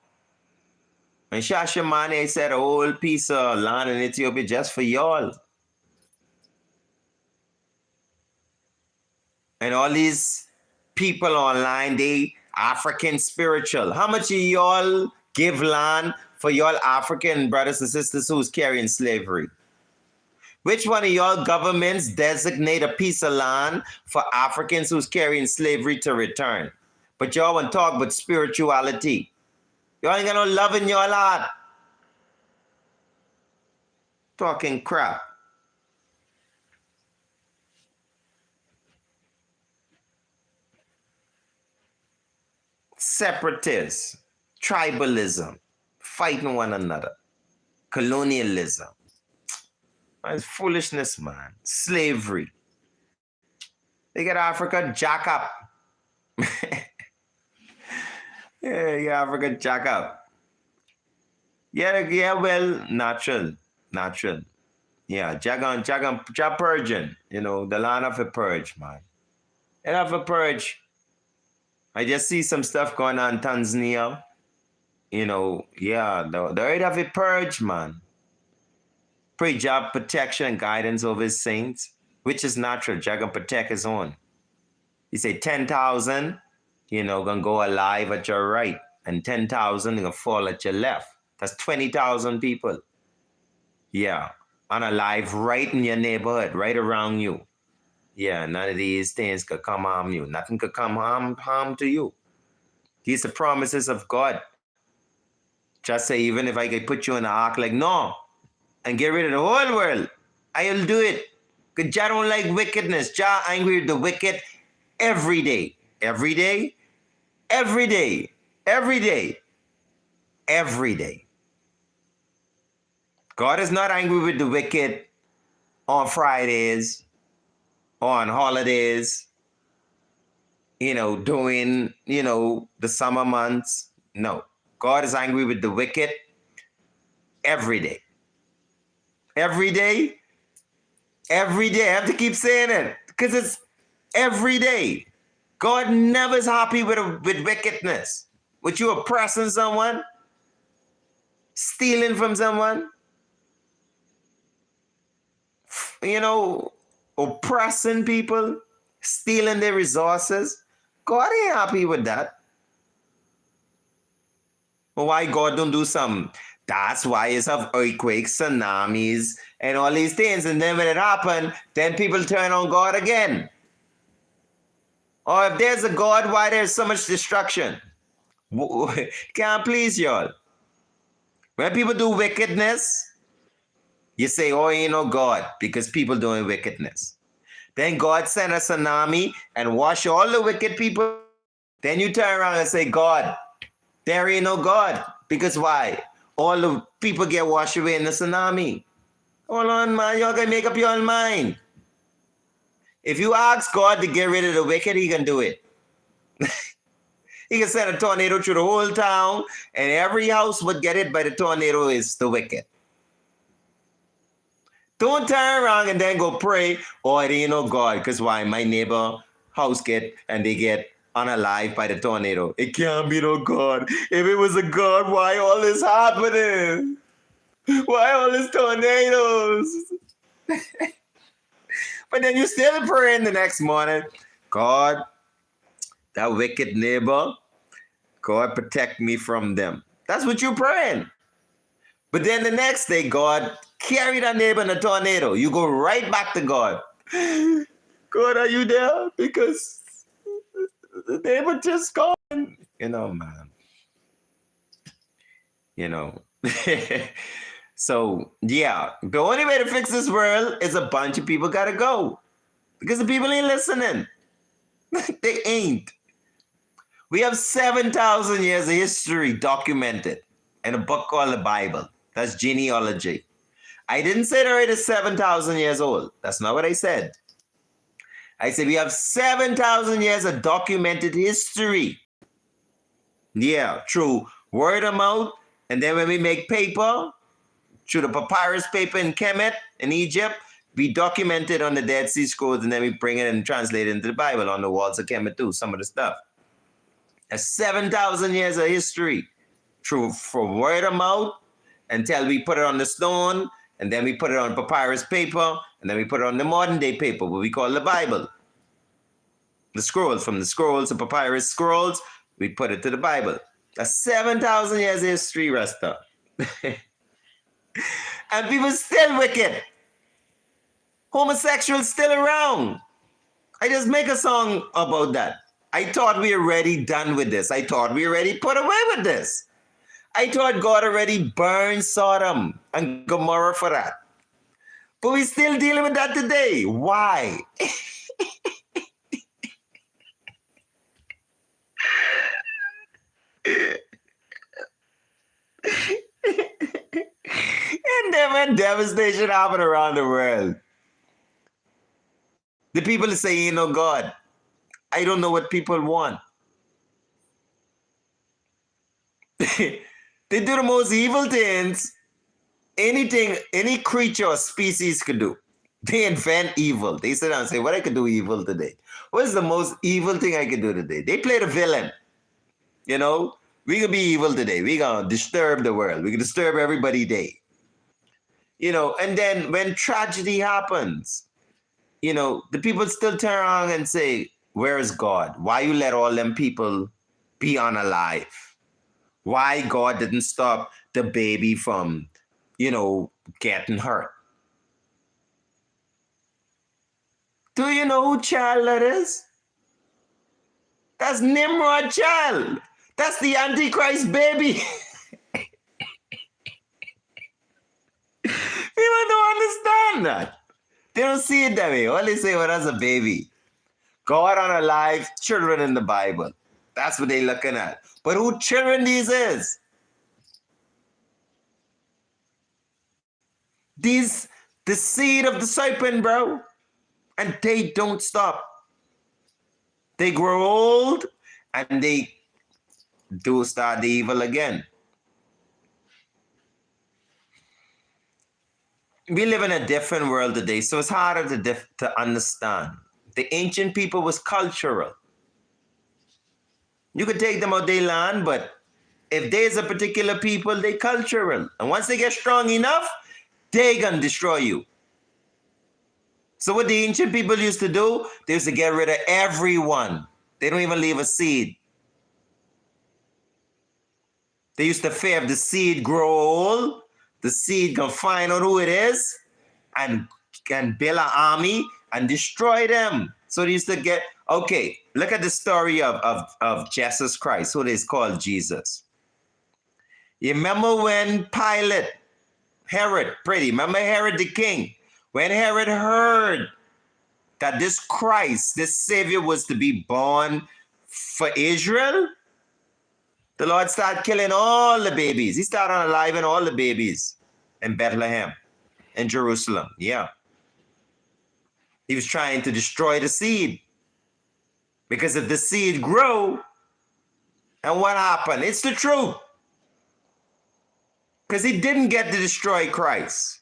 And Shashamane said a whole piece of land in Ethiopia just for y'all. And all these people online, they African spiritual. How much of y'all give land for y'all African brothers and sisters who's carrying slavery? Which one of y'all governments designate a piece of land for Africans who's carrying slavery to return? But y'all want to talk about spirituality. Y'all ain't got no love in your heart. Talking crap. Separatists, tribalism, fighting one another, colonialism. It's foolishness, man. Slavery. They get Africa jack up. Yeah, you Africa jack up. Yeah, well, natural. Yeah, jag purging, the land of a purge, man. It have a purge. I just see some stuff going on in Tanzania. The earth have a purge, man. Pray Jah protection and guidance over His saints, which is natural. Jah gonna protect His own. He said 10,000, gonna go alive at your right, and 10,000 gonna fall at your left. That's 20,000 people. Yeah, unalive right in your neighborhood, right around you. Yeah, none of these things could come harm you. Nothing could come harm to you. These are promises of God. Just say, even if I could put you in the ark, like, no, and get rid of the whole world, I'll do it. Because Jah don't like wickedness. Jah angry with the wicked every day. Every day. Every day. Every day. Every day. God is not angry with the wicked on Fridays, on holidays, during, the summer months. No. God is angry with the wicked every day. Every day. Every day. I have to keep saying it because it's every day. God never is happy with wickedness. With you oppressing someone, stealing from someone, oppressing people, stealing their resources. God ain't happy with that. Well, why God don't do something? That's why it's have earthquakes, tsunamis, and all these things. And then when it happens, then people turn on God again. Or if there's a God, why there's so much destruction? Can't please y'all. When people do wickedness, you say, oh, ain't no God, because people doing wickedness. Then God send a tsunami and wash all the wicked people. Then you turn around and say, God, there ain't no God. Because why? All the people get washed away in the tsunami. Hold on, man. Y'all gotta make up your own mind. If you ask God to get rid of the wicked, He can do it. He can send a tornado through the whole town, and every house would get hit by the tornado is the wicked. Don't turn around and then go pray, oh, it ain't no God, because why? My neighbor house they get unalive by the tornado. It can't be no God. If it was a God, why all this happening? Why all these tornadoes? But then you still praying the next morning, God, that wicked neighbor, God protect me from them. That's what you're praying. But then the next day, God carry that neighbor in a tornado. You go right back to God. God, are you there? Because the neighbor just gone. You know, man. You know. So, yeah, the only way to fix this world is a bunch of people got to go. Because the people ain't listening. They ain't. We have 7,000 years of history documented in a book called the Bible. That's genealogy. I didn't say the earth is 7,000 years old. That's not what I said. I said we have 7,000 years of documented history. Yeah, through word of mouth. And then when we make paper, through the papyrus paper in Kemet in Egypt, we document it on the Dead Sea Scrolls, and then we bring it and translate it into the Bible on the walls of Kemet too, some of the stuff. That's 7,000 years of history from word of mouth until we put it on the stone, and then we put it on papyrus paper, and then we put it on the modern day paper, what we call the Bible. The scrolls, from the scrolls, the papyrus scrolls, we put it to the Bible. That's 7,000 years of history, Rasta. And people still wicked. Homosexuals still around. I just make a song about that. I thought we were already done with this. I thought we already put away with this. I thought God already burned Sodom and Gomorrah for that. But we're still dealing with that today. Why? And then when devastation happened around the world, the people say, you know, God, I don't know what people want. They do the most evil things anything, any creature or species could do. They invent evil. They sit down and say, what I could do evil today? What is the most evil thing I could do today? They play the villain. You know, we could be evil today. We gonna disturb the world. We can disturb everybody day. You know, and then when tragedy happens, you know, the people still turn around and say, where is God? Why you let all them people be unalive? Why God didn't stop the baby from, you know, getting hurt? Do you know who child that is? That's Nimrod child. That's the Antichrist baby. People don't understand that. They don't see it that way. All they say, well, that's a baby. God unalive, children in the Bible. That's what they're looking at. But who children these is? These, the seed of the serpent, bro. And they don't stop. They grow old and they do start the evil again. We live in a different world today, so it's harder to understand. The ancient people was cultural. You could take them out their land, but if there's a particular people, they cultural. And once they get strong enough, they gonna destroy you. So what the ancient people used to do, they used to get rid of everyone. They don't even leave a seed. They used to fear if the seed grow old, the seed can find out who it is and can build an army and destroy them. So they used to get, okay, look at the story of Jesus Christ, who is called Jesus. You remember when Pilate, Herod, remember Herod the king? When Herod heard that this Christ, this Savior was to be born for Israel, the Lord started killing all the babies. He started unaliving all the babies in Bethlehem, in Jerusalem. Yeah. He was trying to destroy the seed. Because if the seed grow, And what happened? It's the truth. Because he didn't get to destroy Christ.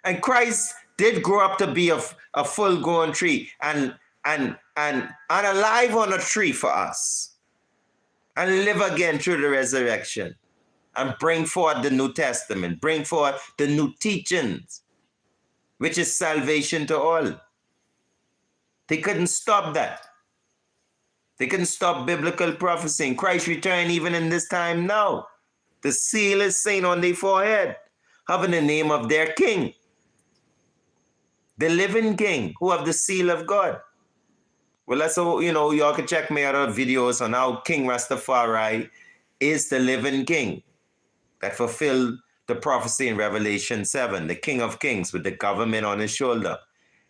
And Christ did grow up to be a full-grown tree and alive on a tree for us. And live again through the resurrection. And bring forth the New Testament. Bring forth the new teachings. Which is salvation to all. They couldn't stop that. They couldn't stop biblical prophecy. And Christ returned even in this time now. The seal is saying on their forehead, having the name of their king. The living king, who have the seal of God. Well, that's how, y'all can check my other videos on how King Rastafari is the living king that fulfilled the prophecy in Revelation 7, the King of Kings with the government on his shoulder.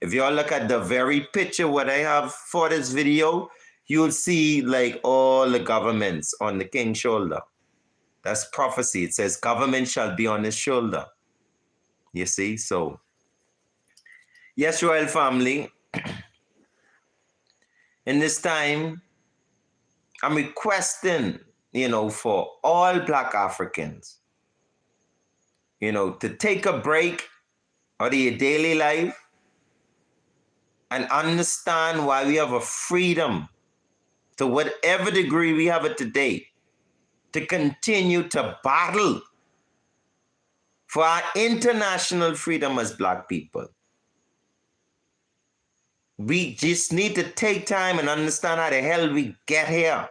If y'all look at the very picture what I have for this video, you'll see like all the governments on the king's shoulder. That's prophecy. It says government shall be on his shoulder. You see? So, yes, royal family, in this time, I'm requesting, for all Black Africans, to take a break out of your daily life and understand why we have a freedom to whatever degree we have it today, to continue to battle for our international freedom as Black people. We just need to take time and understand how the hell we get here.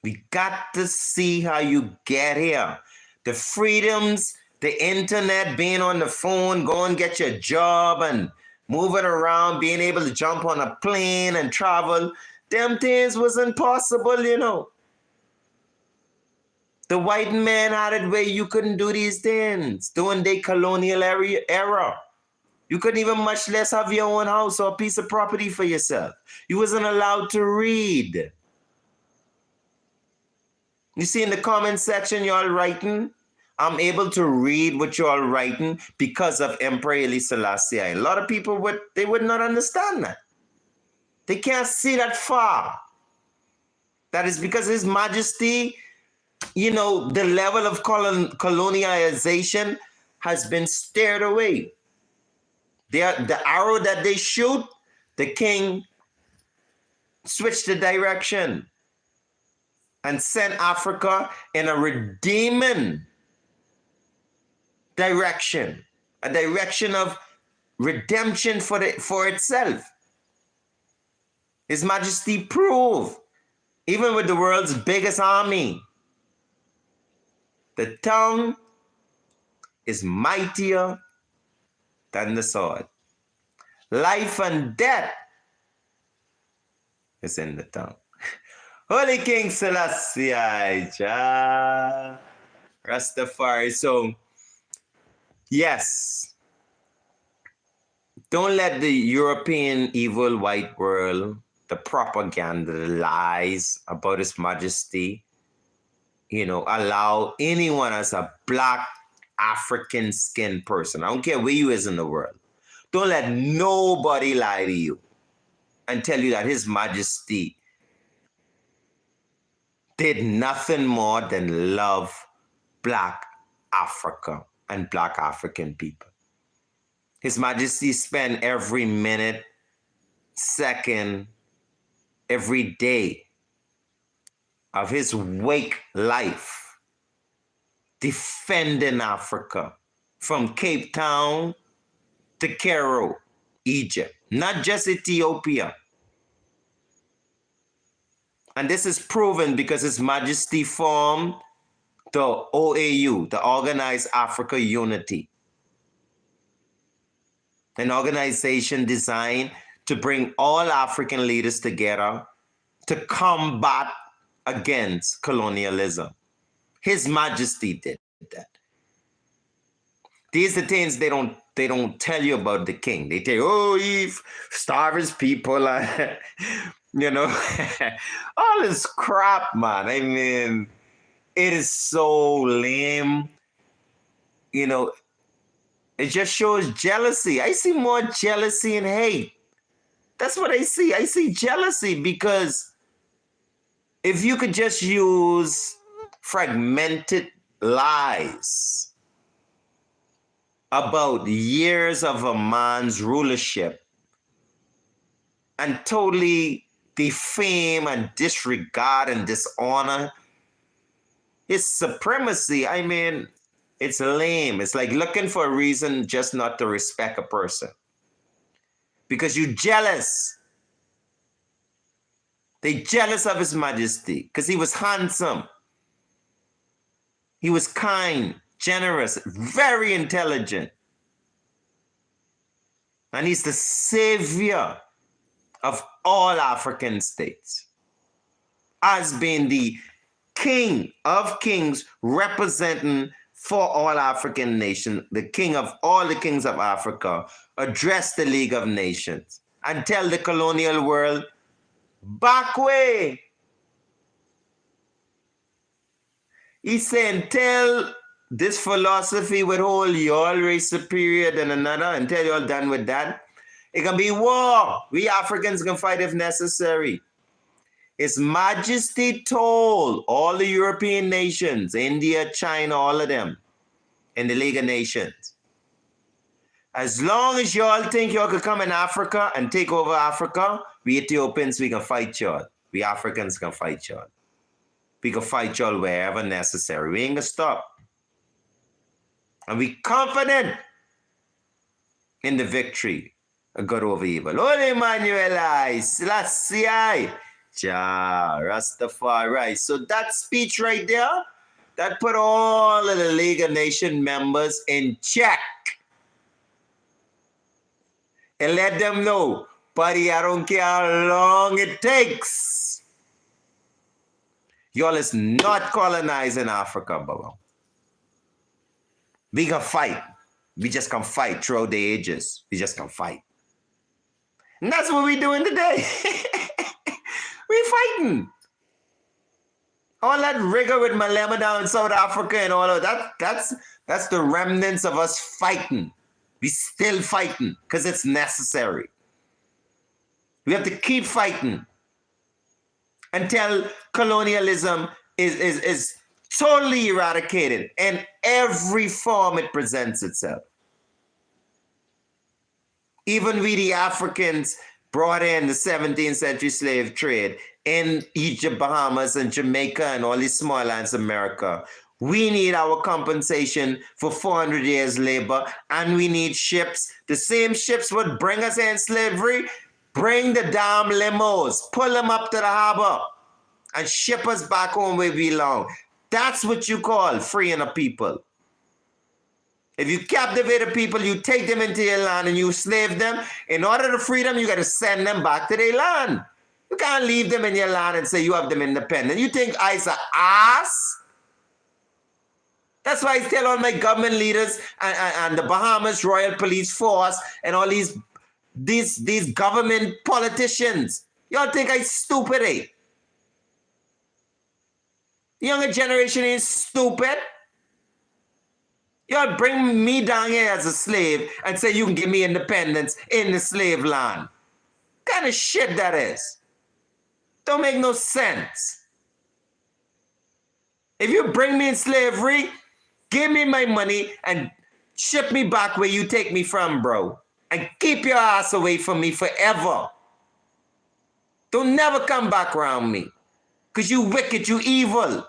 We got to see how you get here. The freedoms, the internet, being on the phone, go and get your job and moving around, being able to jump on a plane and travel, them things was impossible, The white man had it where you couldn't do these things during the colonial era. You couldn't even much less have your own house or a piece of property for yourself. You wasn't allowed to read. You see in the comment section y'all writing, I'm able to read what y'all writing because of Emperor Haile Selassie. A lot of people would not understand that. They can't see that far. That is because His Majesty, the level of colonialization has been steered away. The arrow that they shoot, the king switched the direction and sent Africa in a redeeming direction, a direction of redemption for itself. His Majesty proved, even with the world's biggest army, the tongue is mightier than the sword. Life and death is in the tongue. Holy King Selassie, Jah, Rastafari. So, yes, don't let the European evil white world, the propaganda, the lies about His Majesty, allow anyone as a Black African skinned person, I don't care where you is in the world, don't let nobody lie to you and tell you that His Majesty did nothing more than love Black Africa and Black African people. His Majesty spent every minute, second, every day of his wake life defending Africa from Cape Town to Cairo, Egypt, not just Ethiopia. And this is proven because His Majesty formed the OAU, the Organized Africa Unity, an organization designed to bring all African leaders together to combat against colonialism. His Majesty did that. These are things they don't tell you about the king. They tell you, oh, he starved his people, all this crap, man. I mean, it is so lame. It just shows jealousy. I see more jealousy and hate That's what I see. I see jealousy because if you could just use fragmented lies about years of a man's rulership and totally defame and disregard and dishonor his supremacy, I mean, it's lame. It's like looking for a reason just not to respect a person. Because you're jealous. They jealous of His Majesty because he was handsome. He was kind, generous, very intelligent. And he's the savior of all African states, as being the King of kings representing for all African nations, the king of all the kings of Africa, address the League of Nations and tell the colonial world, back way. He's saying, tell this philosophy with whole y'all race superior than another until you're done with that. It can be war. We Africans can fight if necessary. His Majesty told all the European nations, India, China, all of them, in the League of Nations, as long as y'all think y'all could come in Africa and take over Africa, we Ethiopians, we can fight y'all. We Africans can fight y'all. We can fight y'all wherever necessary. We ain't gonna stop. And we confident in the victory of good over evil. Holy Emmanuel, Selassie, Jah, Rastafari. So that speech right there, that put all of the League of Nations members in check. And let them know, buddy, I don't care how long it takes. Y'all is not colonizing Africa, Baba. We can fight. We just can fight throughout the ages. We just can fight. And that's what we're doing today. We're fighting. All that rigor with Malema down in South Africa and all of that, that's the remnants of us fighting. We still fighting because it's necessary. We have to keep fighting until colonialism is totally eradicated in every form it presents itself. Even we, the Africans, brought in the 17th century slave trade in Egypt, Bahamas, and Jamaica, and all these small lands of America. We need our compensation for 400 years labor, and we need ships. The same ships would bring us in slavery. Bring the damn limos, pull them up to the harbor, and ship us back home where we belong. That's what you call freeing a people. If you captivate a people, you take them into your land and you slave them. In order to free them, you got to send them back to their land. You can't leave them in your land and say you have them independent. You think I's an ass? That's why I tell all my government leaders and the Bahamas Royal Police Force and all these government politicians. Y'all think I stupid, eh? The younger generation ain't stupid. Y'all bring me down here as a slave and say you can give me independence in the slave land. What kind of shit that is? Don't make no sense. If you bring me in slavery, give me my money and ship me back where you take me from, bro. And keep your ass away from me forever. Don't never come back around me. Because you wicked, you evil.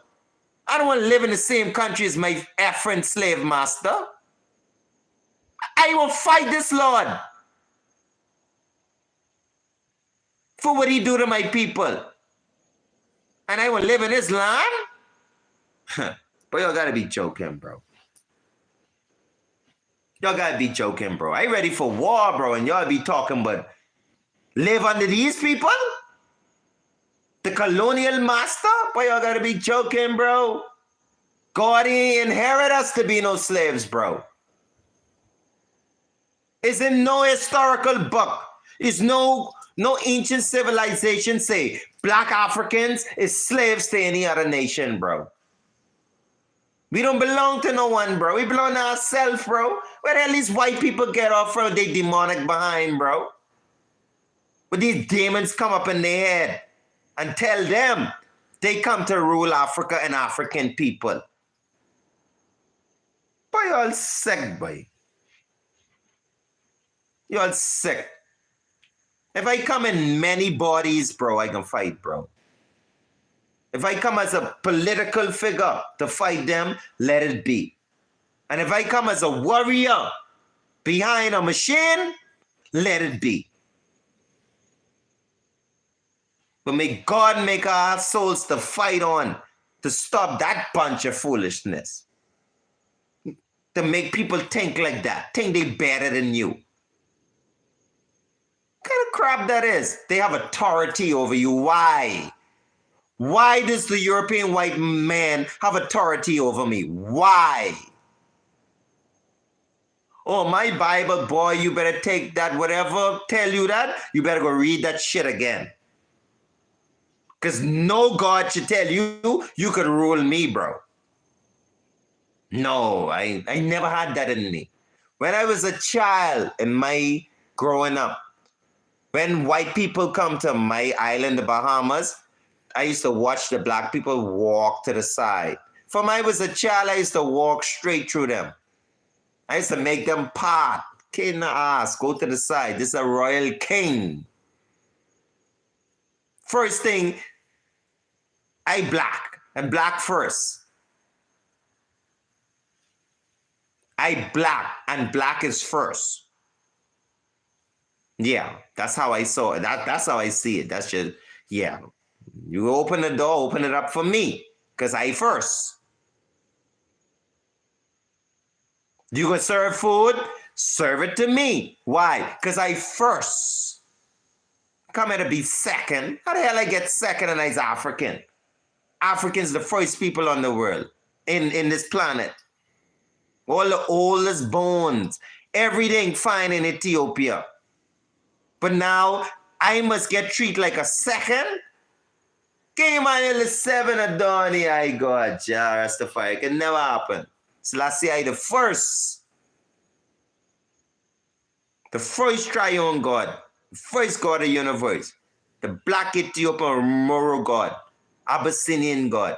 I don't want to live in the same country as my effing slave master. I will fight this Lord for what he do to my people. And I will live in his land? But y'all gotta be joking, bro. Y'all gotta be joking, bro. I ain't ready for war, bro, and y'all be talking, but live under these people? The colonial master? Boy, y'all gotta be joking, bro. God ain't inherit us to be no slaves, bro. It's in no historical book. It's no ancient civilization say black Africans is slaves to any other nation, bro. We don't belong to no one, bro. We belong to ourselves, bro. Where the hell these white people get off from they demonic behind, bro? But these demons come up in their head and tell them they come to rule Africa and African people. Boy, you all sick, boy. You all sick. If I come in many bodies, bro, I can fight, bro. If I come as a political figure to fight them, let it be. And if I come as a warrior behind a machine, let it be. But may God make our souls to fight on to stop that bunch of foolishness. To make people think like that, think they better than you. What kind of crap that is? They have authority over you. Why? Why does the European white man have authority over me? Why? Oh, my Bible, boy, you better take that, whatever tell you that, you better go read that shit again. Because no God should tell you, you could rule me, bro. No, I never had that in me. When I was a child in my growing up, when white people come to my island, the Bahamas, I used to watch the black people walk to the side. From I was a child, I used to walk straight through them. I used to make them part. Kid in the ass, go to the side. This is a royal king. First thing, I black. I'm black first. I black, and black is first. Yeah, that's how I saw it. That's how I see it. That's just, yeah. You open the door, open it up for me, because I first. You gonna serve food? Serve it to me. Why? Because I first. Come here to be second. How the hell I get second and I's African? Africans the first people on the world, in this planet. All the oldest bones, everything fine in Ethiopia. But now I must get treated like a second? Came on in the 7 of Donny, I got ja, Rastafari. It can never happen. Selassie I the first. The first triune God. The first God of the universe. The black Ethiopian Moro God. Abyssinian God.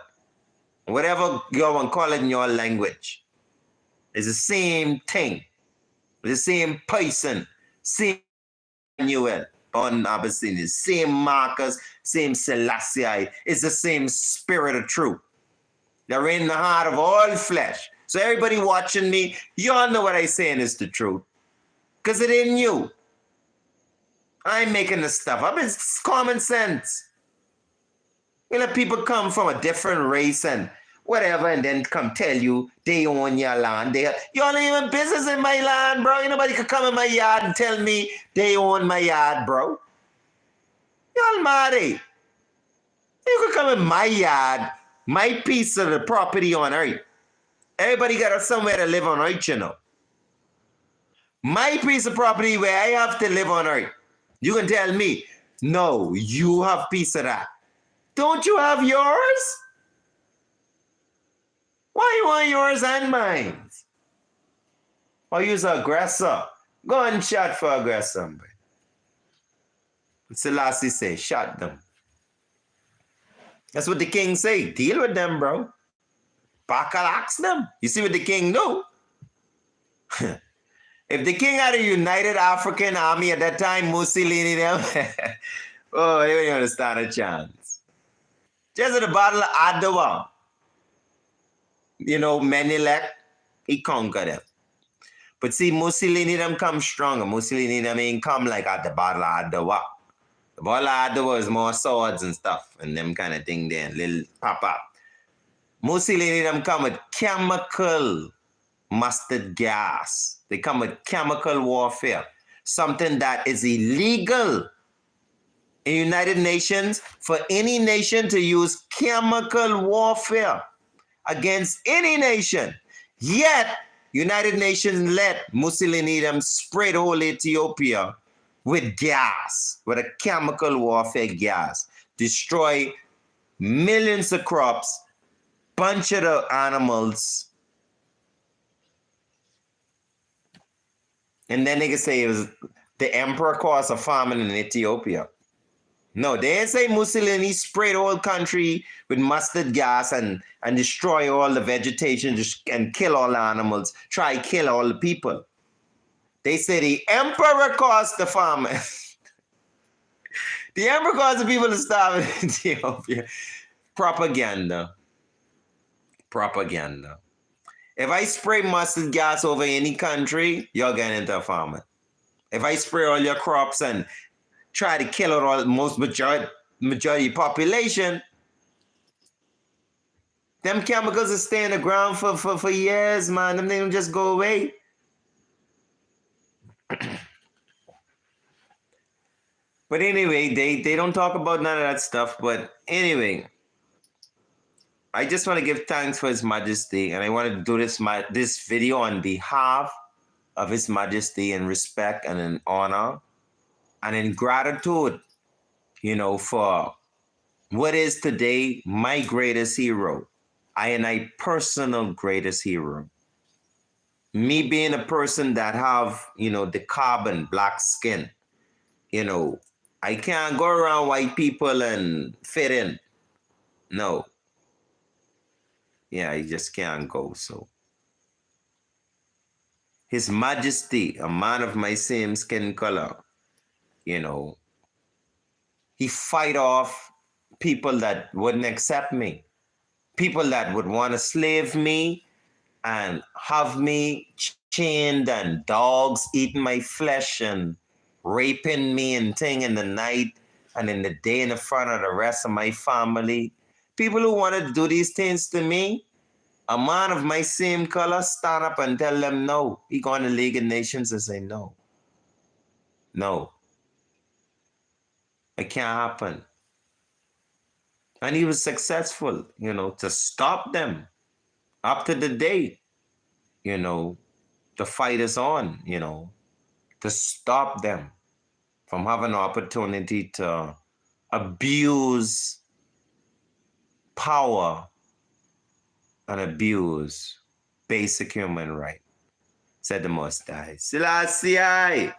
Whatever you want to call it in your language. It's the same thing. The same person. Same Manuel on Abyssinia. Same markers. Same Selassie. It's the same spirit of truth. They're in the heart of all flesh. So everybody watching me, you all know what I'm saying is the truth. Because it ain't you. I'm making this stuff up. It's common sense. You let people come from a different race and whatever, and then come tell you they own your land. You all ain't even business in my land, bro. Ain't nobody could come in my yard and tell me they own my yard, bro. You all mad, eh? You could come in my yard, my piece of the property on earth. Everybody got somewhere to live on earth, you know. My piece of property where I have to live on earth. You can tell me, no, you have piece of that. Don't you have yours? Why you want yours and mine? Or you's an aggressor. Go and shot for aggressor. Boy. Selassie say, shot them. That's what the king say. Deal with them, bro. Axe them. You see what the king do? If the king had a united African army at that time, Mussolini them, oh, they wouldn't even stand a chance. Just at the Battle of Adwa, you know, Menelik, he conquered them. But see, Mussolini them come stronger. Mussolini them ain't come like at the Battle of Adwa. The Battle of Adwa is more swords and stuff and them kind of thing there, little pop-up. Mussolini them come with chemical mustard gas. They come with chemical warfare, something that is illegal in United Nations for any nation to use chemical warfare against any nation. Yet, United Nations let Mussolini them spread whole Ethiopia with gas, with a chemical warfare gas, destroy millions of crops, bunch of the animals. And then they can say it was the emperor caused a famine in Ethiopia. No, they ain't say Mussolini sprayed the whole country with mustard gas and destroy all the vegetation and kill all the animals, try kill all the people. They say the emperor caused the famine. The emperor caused the people to starve in Ethiopia. Propaganda. Propaganda. If I spray mustard gas over any country, you're getting into a famine. If I spray all your crops and try to kill out all most majority population, them chemicals will stay in the ground for years, man. Them they don't just go away. But anyway, they don't talk about none of that stuff. But anyway, I just want to give thanks for His Majesty, and I want to do this video on behalf of His Majesty in respect and in honor and in gratitude, for what is today my greatest hero. I personal greatest hero. Me being a person that have, the carbon black skin, I can't go around white people and fit in. No. Yeah, I just can't go. So His Majesty, a man of my same skin color, he fight off people that wouldn't accept me, people that would want to slave me and have me chained and dogs eating my flesh and raping me and thing in the night and in the day in front of the rest of my family. People who wanted to do these things to me, a man of my same color stand up and tell them no. He go on the League of Nations and say no. No. It can't happen. And he was successful, to stop them. Up to the day, the fight is on, to stop them from having an opportunity to abuse power and abuse basic human right. Said the Most High. Selassie,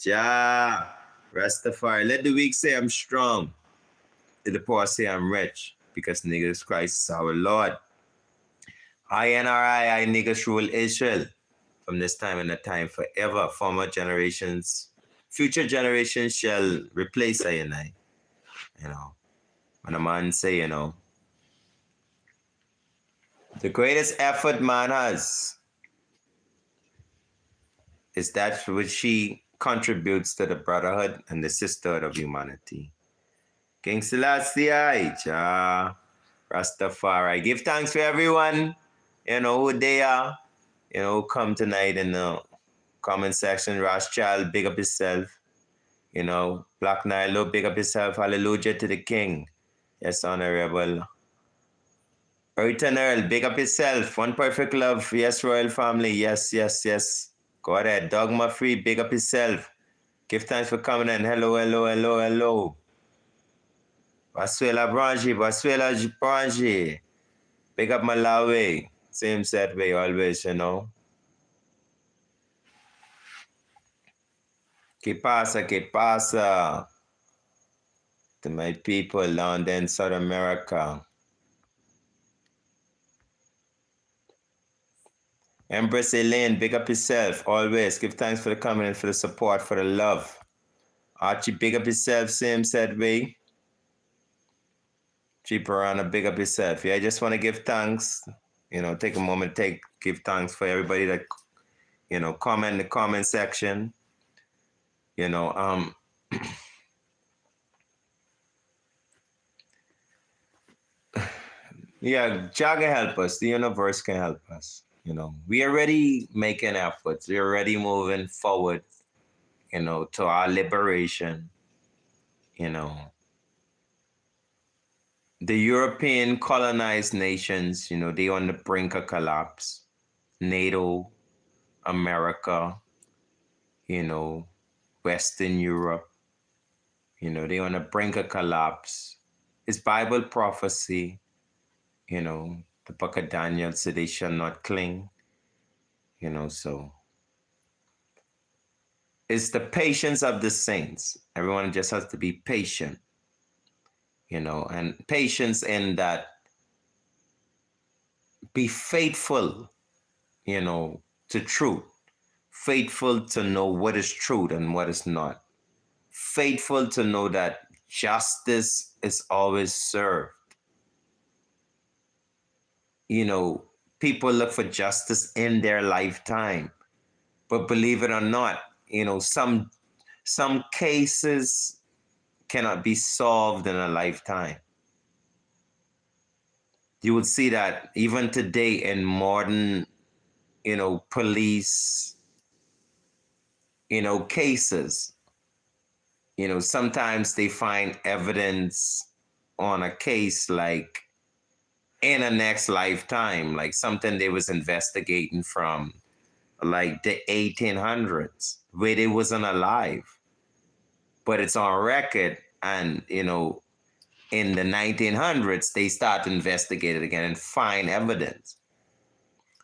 Jah, Rastafari. Let the weak say I'm strong. Let the poor say I'm rich. Because niggas Christ is our Lord. I niggas rule Israel. From this time and that time forever. Former generations, future generations shall replace I and I. When a man say, the greatest effort man has is that which he contributes to the brotherhood and the sisterhood of humanity. King Selassie, Jah, Rastafari. Give thanks for everyone, who they are, come tonight in the comment section. Rothschild, big up yourself. Black Nilo, big up yourself. Hallelujah to the King. Yes, Honorable. Burton Earl, big up yourself. One perfect love. Yes, Royal Family. Yes, yes, yes. Go ahead. Dogma Free, big up yourself. Give thanks for coming in. Hello, hello, hello, hello. Basuela Branji. Big up Malawi. Same set way always, Que pasa? To my people down there in South America. Empress Elaine, big up yourself. Always. Give thanks for the coming and for the support, for the love. Archie, big up yourself. Same said way. G Piranha, big up yourself. Yeah, I just want to give thanks. Take a moment to give thanks for everybody that, comment in the comment section. Yeah, Jah can help us. The universe can help us. We are already making efforts. We're already moving forward, to our liberation. The European colonized nations, they on the brink of collapse. NATO, America, Western Europe, they on the brink of collapse. It's Bible prophecy, the book of Daniel said they shall not cling, so It's the patience of the saints. Everyone just has to be patient, and patience in that be faithful, to truth, faithful to know what is truth and what is not, faithful to know that justice is always served. People look for justice in their lifetime, but believe it or not, some cases cannot be solved in a lifetime. You would see that even today in modern, police, cases. Sometimes they find evidence on a case like in a next lifetime, like something they was investigating from like the 1800s where they wasn't alive, but it's on record. And, in the 1900s, they start to investigate it again and find evidence.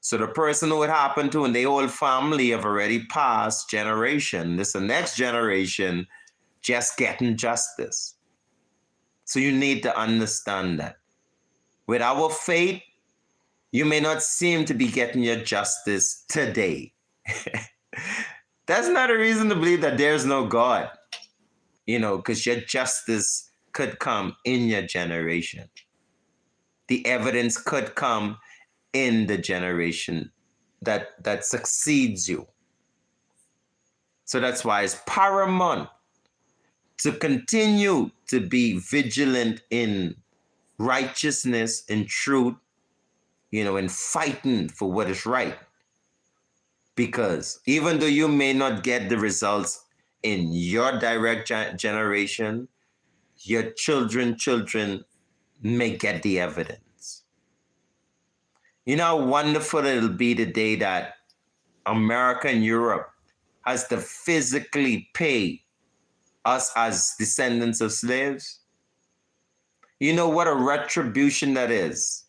So the person who it happened to and the whole family have already passed generation. This is the next generation just getting justice. So you need to understand that. With our faith, you may not seem to be getting your justice today. That's not a reason to believe that there's no God, because your justice could come in your generation. The evidence could come in the generation that succeeds you. So that's why it's paramount to continue to be vigilant in righteousness and truth, in fighting for what is right. Because even though you may not get the results in your direct generation, your children may get the evidence. You know how wonderful it'll be the day that America and Europe has to physically pay us as descendants of slaves? You know what a retribution that is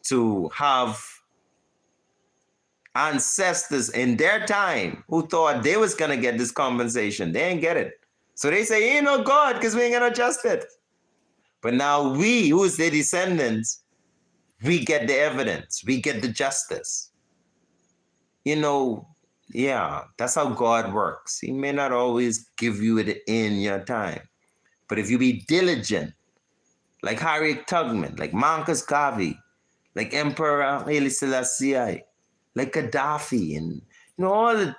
to have ancestors in their time who thought they was going to get this compensation. They ain't get it. So they say, ain't no God because we ain't going to adjust it. But now we, who's their descendants, we get the evidence. We get the justice. Yeah, that's how God works. He may not always give you it in your time. But if you be diligent, like Harriet Tubman, like Marcus Garvey, like Emperor Haile Selassie, like Gaddafi, and all the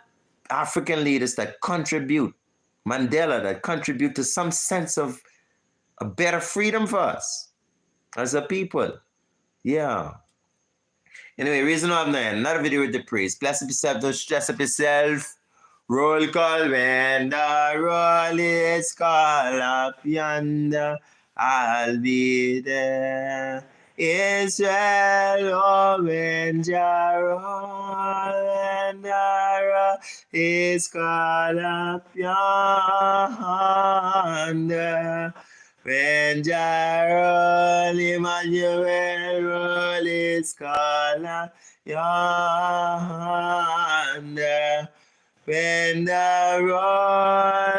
African leaders that contribute, Mandela, that contribute to some sense of a better freedom for us as a people. Yeah. Anyway, reason why I'm there. Another video with the priest. Bless up yourself, don't stress up yourself. Roll call when the roll is call up yonder. I'll be there. Israel, oh, when Jarrah and Dara is called up yonder. When Jarrah, Emmanuel, roll is called up yonder. When the roll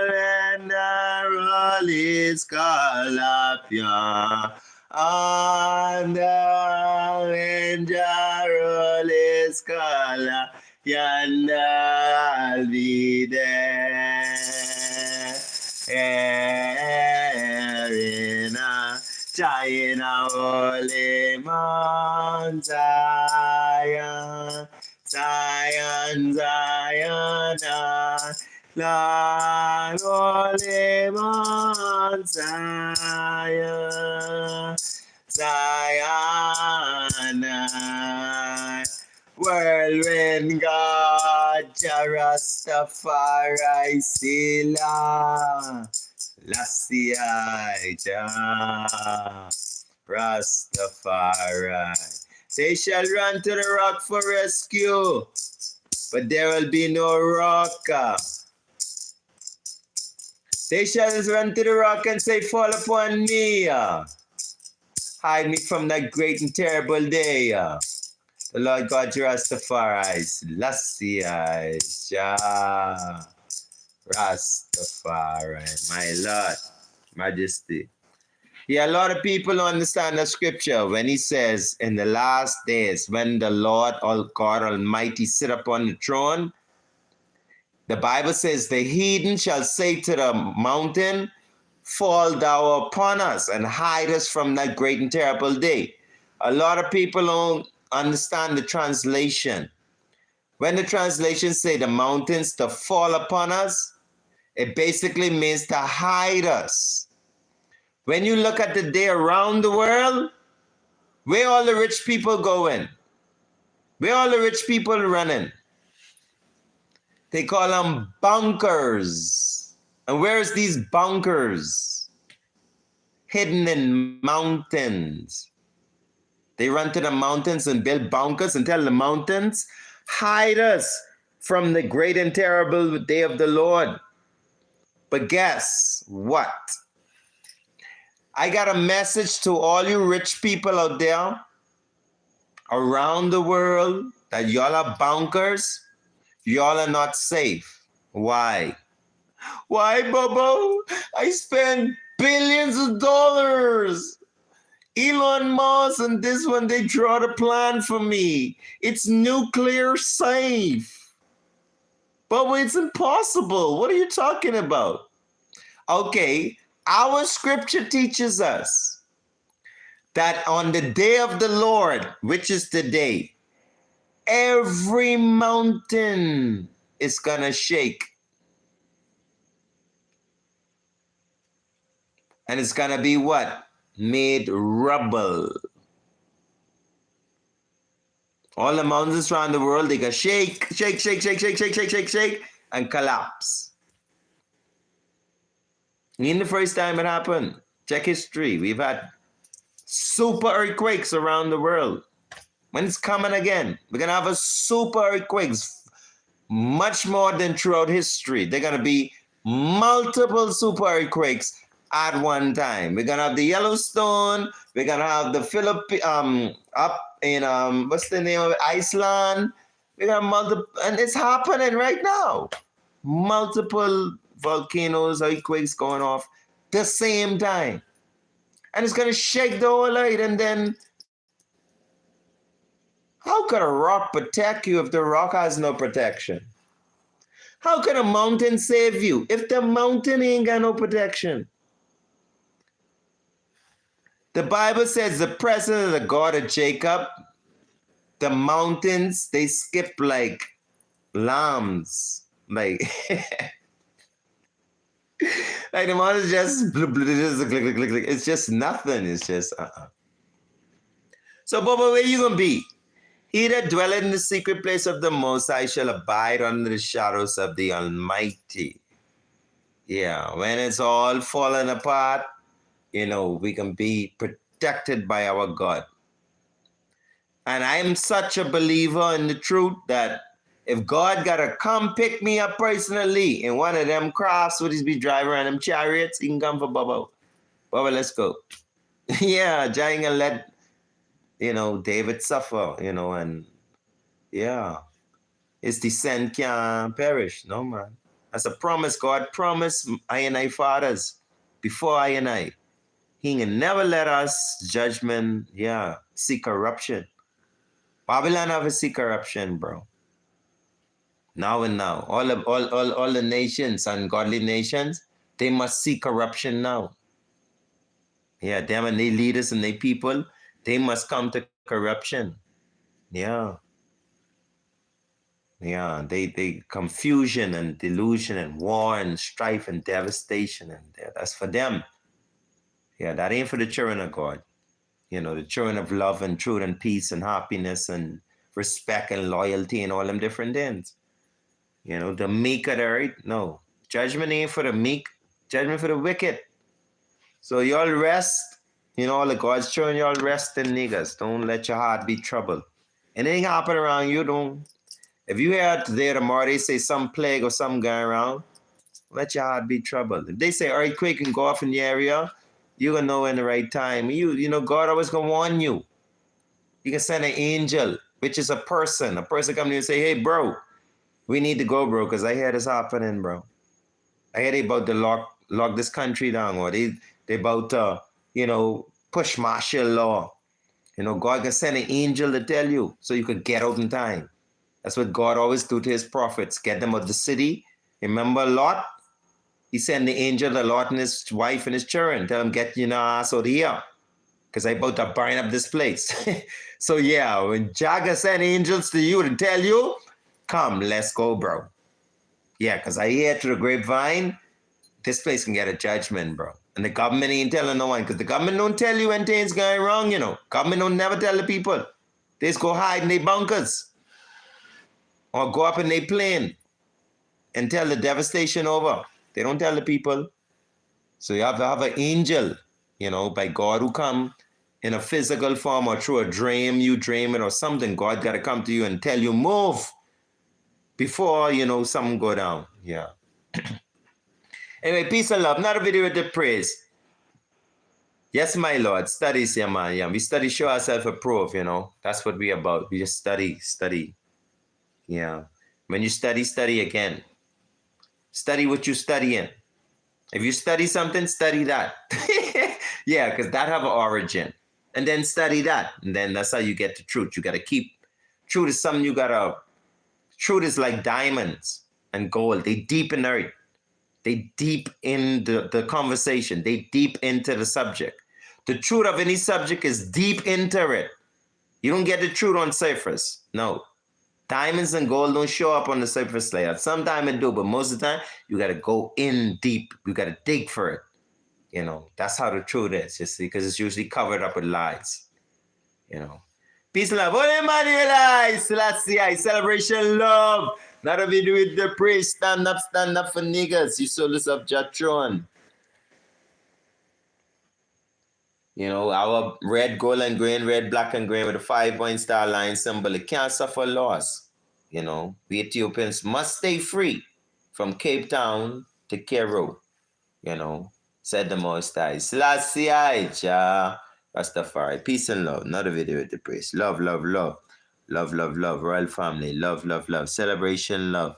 is called up yonder. When the roll is called up yonder, I'll be there. In a China holy Mount Zion, Zion, Zion, Lord, holy Mount Zion, Zion, whirlwind God, RASTAFARI, Sila, Lassie, Rastafari. They shall run to the rock for rescue, but there will be no rock. They shall run to the rock and say, fall upon me. Hide me from that great and terrible day. The Lord God, Rastafari, Lassie, Jah. Rastafari, my Lord, Majesty. Yeah, a lot of people don't understand the scripture when he says, in the last days, when the Lord God Almighty sit upon the throne, the Bible says, the heathen shall say to the mountain, fall thou upon us and hide us from that great and terrible day. A lot of people don't understand the translation. When the translation say the mountains to fall upon us, it basically means to hide us. When you look at the day around the world, where all the rich people going? Where all the rich people running? They call them bunkers. And where's these bunkers? Hidden in mountains. They run to the mountains and build bunkers and tell the mountains, hide us from the great and terrible day of the Lord. But guess what? I got a message to all you rich people out there around the world that y'all are bunkers. Y'all are not safe. Why? Why, Bobo? I spent billions of dollars. Elon Musk and this one, they draw the plan for me. It's nuclear safe. Bobo, it's impossible. What are you talking about? Okay, our scripture teaches us that on the day of the Lord, which is today, every mountain is gonna shake. And it's gonna be what? Made rubble. All the mountains around the world, they gonna shake, shake, shake, shake, shake, shake, shake, shake, shake, and collapse. In the first time it happened, check history. We've had super earthquakes around the world. When it's coming again, we're gonna have a super earthquakes, much more than throughout history. They're gonna be multiple super earthquakes at one time. We're gonna have the Yellowstone. We're gonna have the up in what's the name of it? Iceland. We got multiple, and it's happening right now. Multiple volcanoes, earthquakes going off the same time, and it's gonna shake the whole earth. And then, how could a rock protect you if the rock has no protection? How can a mountain save you if the mountain ain't got no protection? The Bible says the presence of the God of Jacob, the mountains, they skip like lambs. Like, like the mountains just, it's just nothing. It's just, So, Baba, where you gonna be? He that dwelleth in the secret place of the Most High shall abide under the shadows of the Almighty. Yeah, when it's all falling apart, we can be protected by our God. And I am such a believer in the truth that if God gotta come pick me up personally in one of them crafts with his be driving around them chariots, he can come for Bubba. Bubba, let's go. Yeah, Jai ain't gonna let, David suffer, and yeah, his descent can't perish. No, man. That's a promise God promised I and I fathers before I and I. He can never let us judgment, see corruption. Babylon have a see corruption, bro. Now and now. All the nations, ungodly nations, they must see corruption now. Yeah, them and their leaders and their people, they must come to corruption. Yeah. Yeah, they confusion and delusion and war and strife and devastation, and that's for them. Yeah, that ain't for the children of God. The children of love and truth and peace and happiness and respect and loyalty and all them different things. The meek of the earth, no. Judgment ain't for the meek, judgment for the wicked. So y'all rest, all the God's children, y'all rest in niggas. Don't let your heart be troubled. Anything happen around you, don't. If you hear today or tomorrow, they say some plague or something going around, let your heart be troubled. If they say earthquake can go off in the area, you're going to know in the right time. God always going to warn you. You can send an angel, which is a person. A person come to you and say, hey, bro, we need to go, bro, because I hear this happening, bro. I hear they about to lock this country down, or they about to, push martial law. God can send an angel to tell you so you could get out in time. That's what God always do to his prophets. Get them out of the city. Remember Lot? He sent the angel to Lot and his wife and his children. Tell them, get your ass out of here. Because I about to burn up this place. So yeah, when Jaga send angels to you to tell you, come, let's go, bro. Yeah, because I hear through the grapevine, this place can get a judgment, bro. And the government ain't telling no one, because the government don't tell you when things going wrong, Government don't never tell the people. They just go hide in their bunkers. Or go up in their plane and tell the devastation over. They don't tell the people. So you have to have an angel, by God who come in a physical form or through a dream, you dream it or something. God got to come to you and tell you, move before, something go down. Yeah. Anyway, peace and love. Not a video with the praise. Yes, my Lord. Studies, yeah, man. Yeah, we study, show ourselves approved, That's what we about. We just study. Yeah. When you study again. Study what you're studying. If you study something, study that. Yeah, because that have an origin. And then study that. And then that's how you get the truth. You got to keep. Truth is something truth is like diamonds and gold. They deep in earth. They deep in the conversation. They deep into the subject. The truth of any subject is deep into it. You don't get the truth on surface. No. Diamonds and gold don't show up on the surface layer. Sometimes it do, but most of the time, you got to go in deep. You got to dig for it. That's how the truth is, you see, because it's usually covered up with lies. Peace and love. Holy Emmanuel, Selassie, celebration love. Not a video with the praise. Stand up for niggas. You soulless of Jatron. Our red, gold, and green, red, black, and green with a 5-point star line symbol. It can't suffer loss. We Ethiopians must stay free from Cape Town to Cairo. Said the Most High. Selassie, Jah, Rastafari. Peace and love. Not a video with the praise. Love, love, love. Love, love, love. Royal family. Love, love, love. Celebration, love.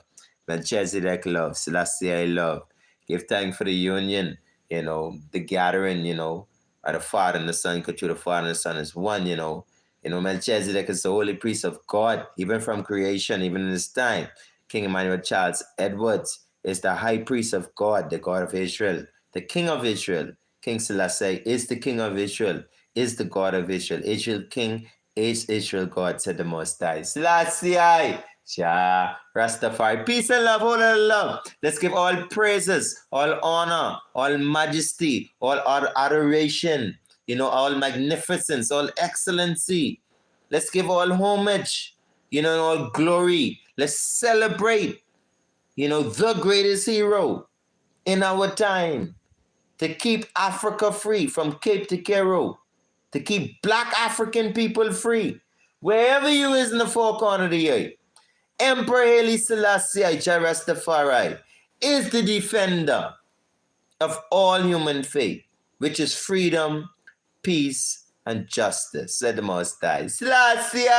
Melchizedek, love. Selassie, love. Give thanks for the union. The gathering, of the Father and the Son, because the Father and the Son is one, Melchizedek is the holy priest of God, even from creation, even in this time. King Emmanuel Charles Edwards is the high priest of God, the God of Israel, the King of Israel. King Selassie is the King of Israel, is the God of Israel. Israel King is Israel God, said the Most High. Selassie, Jah, Rastafari. Peace and love, all love. Let's give all praises, all honor, all majesty, all adoration, all magnificence, all excellency. Let's give all homage, all glory. Let's celebrate, the greatest hero in our time to keep Africa free from Cape to Cairo, to keep Black African people free, wherever you is in the four corners of the earth. Emperor Haile Selassie, Jah Rastafari, is the defender of all human faith, which is freedom, peace, and justice, said the Most High. Selassie,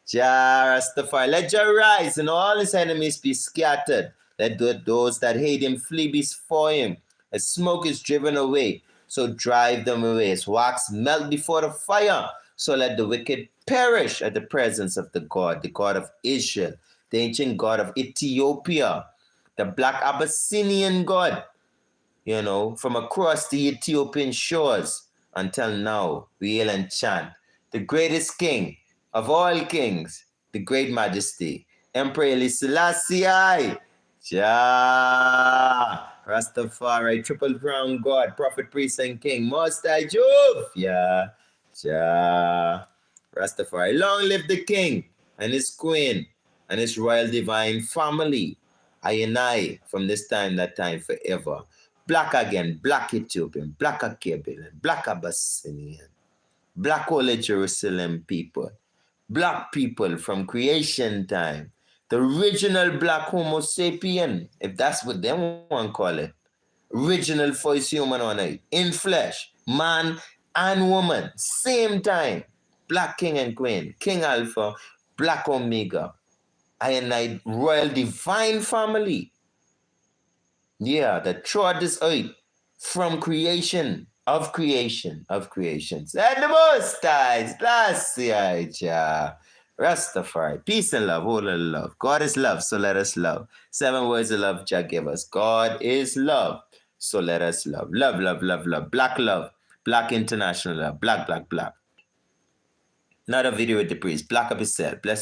Jah Rastafari, let Jah rise and all his enemies be scattered. Let those that hate him flee before him. As smoke is driven away, so drive them away. As wax melt before the fire, so let the wicked perish at the presence of the God of Israel, the ancient God of Ethiopia, the black Abyssinian God, from across the Ethiopian shores until now, we hail and chant the greatest king of all kings, the great majesty, Emperor Haile Selassie, Jah, Rastafari, triple crown God, prophet, priest, and king, Most High Jove, yeah, Jah, Rastafari. Long live the king and his queen and his royal divine family. I and I, from this time, that time, forever. Black again, black Ethiopian, black Acabian, black Abyssinian, black Holy Jerusalem people, black people from creation time, the original black Homo sapien, if that's what they want to call it. Original first human on earth, in flesh, man and woman, same time. Black king and queen, King Alpha, Black Omega. I and I, royal divine family. Yeah, that throughout this earth, from creation, of creations. And the most ties, last year, Rastafari, peace and love, whole of love. God is love, so let us love. 7 words of love Jah gave us. God is love, so let us love. Love, love, love, love. Black love, black international love. Black, black, black. Not a video with the priest. Black up yourself. Bless